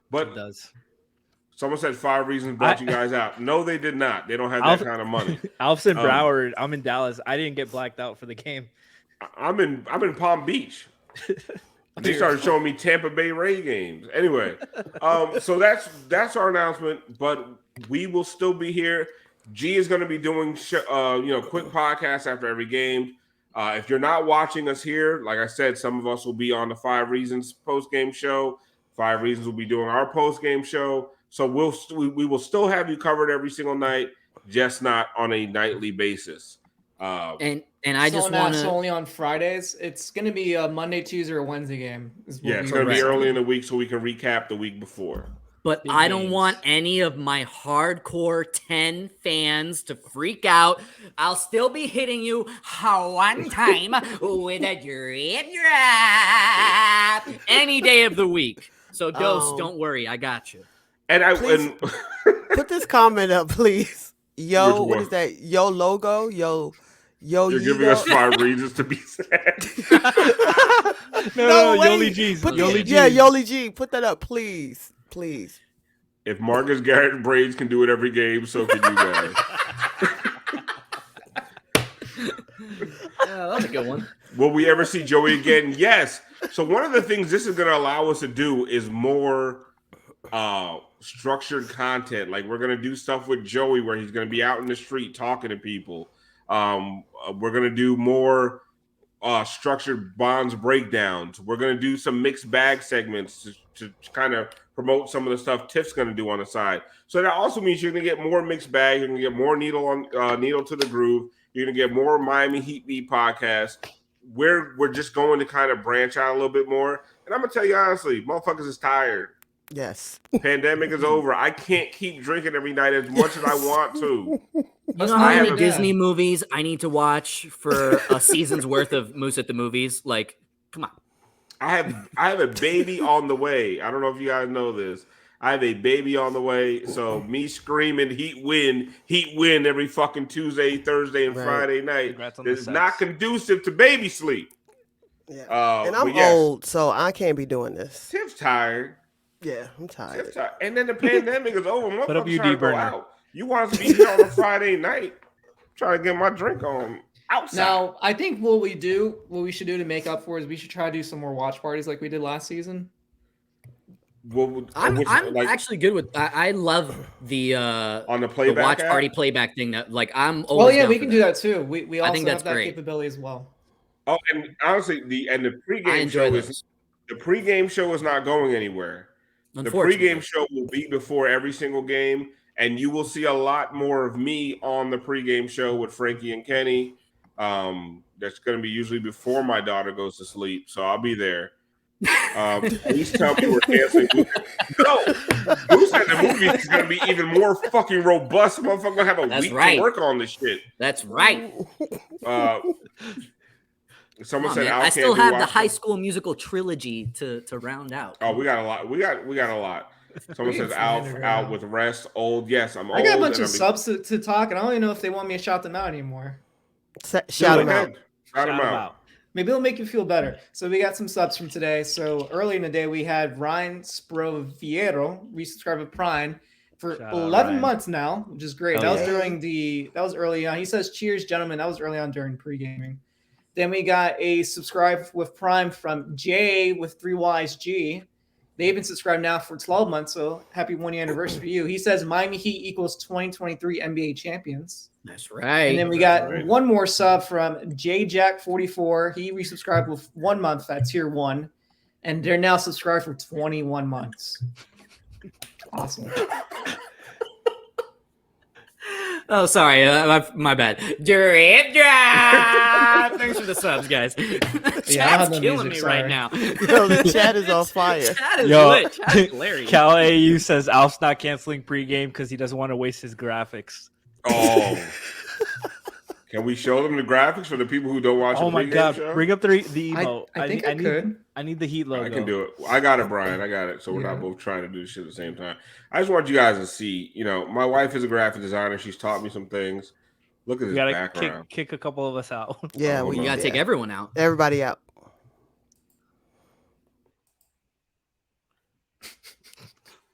[SPEAKER 5] But
[SPEAKER 8] it does.
[SPEAKER 5] Someone said 5 Reasons brought you guys out. No, they did not. They don't have that kind of money.
[SPEAKER 8] Alfson Broward, I'm in Dallas. I didn't get blacked out for the game.
[SPEAKER 5] I'm in Palm Beach. They started showing me Tampa Bay Ray games. Anyway, so that's our announcement. But we will still be here. G is going to be doing quick podcasts after every game. If you're not watching us here, like I said, some of us will be on the 5 Reasons post-game show. 5 Reasons will be doing our post-game show. So we will still have you covered every single night, just not on a nightly basis.
[SPEAKER 2] And I just want to
[SPEAKER 7] only on Fridays. It's going to be a Monday, Tuesday, or Wednesday game.
[SPEAKER 5] It's going to be early in the week so we can recap the week before.
[SPEAKER 2] But I don't want any of my hardcore 10 fans to freak out. I'll still be hitting you one time with a drip drop any day of the week. So, Dose, don't worry. I got you.
[SPEAKER 5] And
[SPEAKER 3] put this comment up, please. Yo, what is that? Yo logo? Yo.
[SPEAKER 5] You're giving us 5 reasons to be sad.
[SPEAKER 8] No, Yoli G's.
[SPEAKER 3] Yoli G. Put that up, please. Please.
[SPEAKER 5] If Marcus Garrett braids can do it every game, so can you guys.
[SPEAKER 2] That's a good one.
[SPEAKER 5] Will we ever see Joey again? Yes. So one of the things this is going to allow us to do is more structured content. Like we're going to do stuff with Joey where he's going to be out in the street talking to people. We're going to do more structured bonds breakdowns. We're going to do some mixed bag segments to kind of promote some of the stuff Tiff's going to do on the side. So that also means you're going to get more mixed bag. You're going to get more needle to the groove. You're going to get more Miami Heat Beat podcast. We're just going to kind of branch out a little bit more. And I'm going to tell you honestly, motherfuckers is tired.
[SPEAKER 3] Yes.
[SPEAKER 5] Pandemic is over. I can't keep drinking every night as much as I want to.
[SPEAKER 2] You know how many Disney movies I need to watch for a season's worth of Moose at the Movies? Like, come on.
[SPEAKER 5] I have a baby on the way. I don't know if you guys know this. I have a baby on the way. So me screaming Heat win every fucking Tuesday, Thursday, and Friday night is not conducive to baby sleep.
[SPEAKER 3] Yeah. And I'm old, so I can't be doing this.
[SPEAKER 5] Tiff's tired.
[SPEAKER 3] Yeah, I'm tired.
[SPEAKER 5] And then the pandemic is over.
[SPEAKER 8] Put up
[SPEAKER 5] Motherfuckers
[SPEAKER 8] UD
[SPEAKER 5] trying to go
[SPEAKER 8] burner.
[SPEAKER 5] out. You want us to be here on a Friday night trying to get my drink on outside.
[SPEAKER 7] Now, I think what we should do to make up for is we should try to do some more watch parties like we did last season.
[SPEAKER 2] I'm actually good with. I love the
[SPEAKER 5] on the playback
[SPEAKER 2] the watch
[SPEAKER 5] app?
[SPEAKER 2] party playback thing. That I'm.
[SPEAKER 7] Well, yeah,
[SPEAKER 2] down
[SPEAKER 7] we
[SPEAKER 2] for
[SPEAKER 7] can
[SPEAKER 2] that.
[SPEAKER 7] do that too. We also
[SPEAKER 2] I think that's
[SPEAKER 7] have that
[SPEAKER 2] great.
[SPEAKER 7] capability as well.
[SPEAKER 5] Oh, and honestly, the
[SPEAKER 2] I
[SPEAKER 5] pregame
[SPEAKER 2] enjoy
[SPEAKER 5] show
[SPEAKER 2] those.
[SPEAKER 5] the pregame show is not going anywhere. The
[SPEAKER 2] Unfortunately.
[SPEAKER 5] pregame show will be before every single game, and you will see a lot more of me on the pregame show with Frankie and Kenny. That's going to be usually before my daughter goes to sleep, so I'll be there. Please tell me we're canceling. No, Goose said the movie is going to be even more fucking robust. Motherfucker gonna have a week to work on this shit.
[SPEAKER 2] That's right.
[SPEAKER 5] Someone said
[SPEAKER 2] I still have the High School Musical trilogy to round out.
[SPEAKER 5] Oh, we got a lot. We got a lot. Someone says Alf out with rest. Old, yes, I'm old.
[SPEAKER 7] I got a bunch of subs to talk, and I don't even know if they want me to shout them out anymore.
[SPEAKER 3] Shout them out.
[SPEAKER 5] Shout them out.
[SPEAKER 7] Maybe it'll make you feel better. So we got some subs from today. So early in the day, we had Ryan Sproviero resubscribe with Prime for 11 months now, which is great. That was early on. He says, "Cheers, gentlemen." That was early on during pre-gaming. Then we got a subscribe with Prime from Jay with 3YSG. They've been subscribed now for 12 months, so happy 1 year anniversary for you. He says Miami Heat equals 2023 NBA champions.
[SPEAKER 2] That's right.
[SPEAKER 7] And then we got one more sub from JJack44. He resubscribed with 1 month at tier 1, and they're now subscribed for 21 months. Awesome.
[SPEAKER 2] Oh, sorry. My bad. Drip drop. Thanks for the subs, guys. Chat's killing me right now.
[SPEAKER 3] Yo, the chat is on fire.
[SPEAKER 2] Chat is lit. Chat is hilarious.
[SPEAKER 8] Cal AU says Alf's not canceling pregame because he doesn't want to waste his graphics.
[SPEAKER 5] Oh. Can we show them the graphics for the people who don't watch the pregame show?
[SPEAKER 8] Bring up the emote.
[SPEAKER 7] I think I could.
[SPEAKER 8] I need the Heat logo.
[SPEAKER 5] I can do it. I got it, Brian. I got it. So we're not both trying to do this shit at the same time. I just want you guys to see, my wife is a graphic designer. She's taught me some things. Look at this background.
[SPEAKER 8] Kick a couple of us out.
[SPEAKER 3] Yeah,
[SPEAKER 2] you got to take everyone out.
[SPEAKER 3] Everybody out.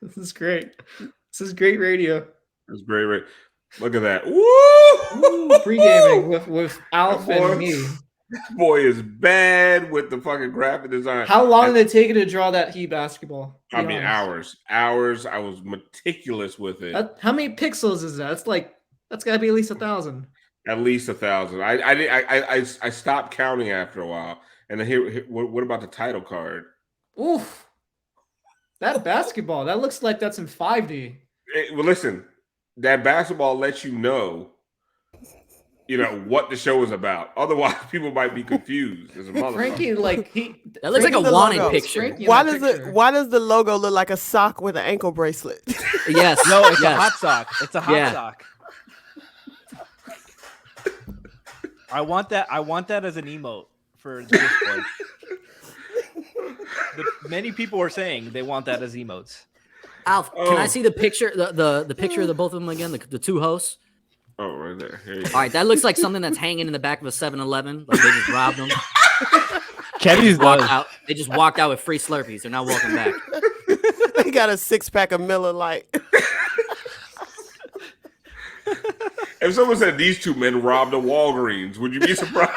[SPEAKER 7] This is great. This is great radio.
[SPEAKER 5] It's great. Look at that. Woo!
[SPEAKER 7] Pre-gaming with Alf and me.
[SPEAKER 5] This boy is bad with the fucking graphic design.
[SPEAKER 7] How long did it take you to draw that Heat basketball?
[SPEAKER 5] I mean, hours. Hours. I was meticulous with it.
[SPEAKER 7] How many pixels is that? That's got to be at least 1,000.
[SPEAKER 5] At least 1,000. I stopped counting after a while. And then here what about the title card?
[SPEAKER 7] Oof. That basketball, that looks like that's in 5D.
[SPEAKER 5] Well, listen, that basketball lets you know what the show is about. Otherwise, people might be confused as a motherfucker.
[SPEAKER 7] Frankie,
[SPEAKER 2] that looks like a wanted picture.
[SPEAKER 3] Why does the logo look like a sock with an ankle bracelet?
[SPEAKER 2] Yes.
[SPEAKER 8] No, it's a hot sock. It's a hot sock. I want that as an emote for Discord. Many people are saying they want that as emotes.
[SPEAKER 2] Alf, can I see the picture, the picture of the both of them again, the two hosts?
[SPEAKER 5] Oh, right there. Here you go.
[SPEAKER 2] All right, that looks like something that's hanging in the back of a 7-Eleven. Like they just robbed them.
[SPEAKER 8] Kenny's
[SPEAKER 2] out. They just walked out with free Slurpees. They're not walking back.
[SPEAKER 3] They got a 6-pack of Miller Lite.
[SPEAKER 5] If someone said these two men robbed a Walgreens, would you be surprised?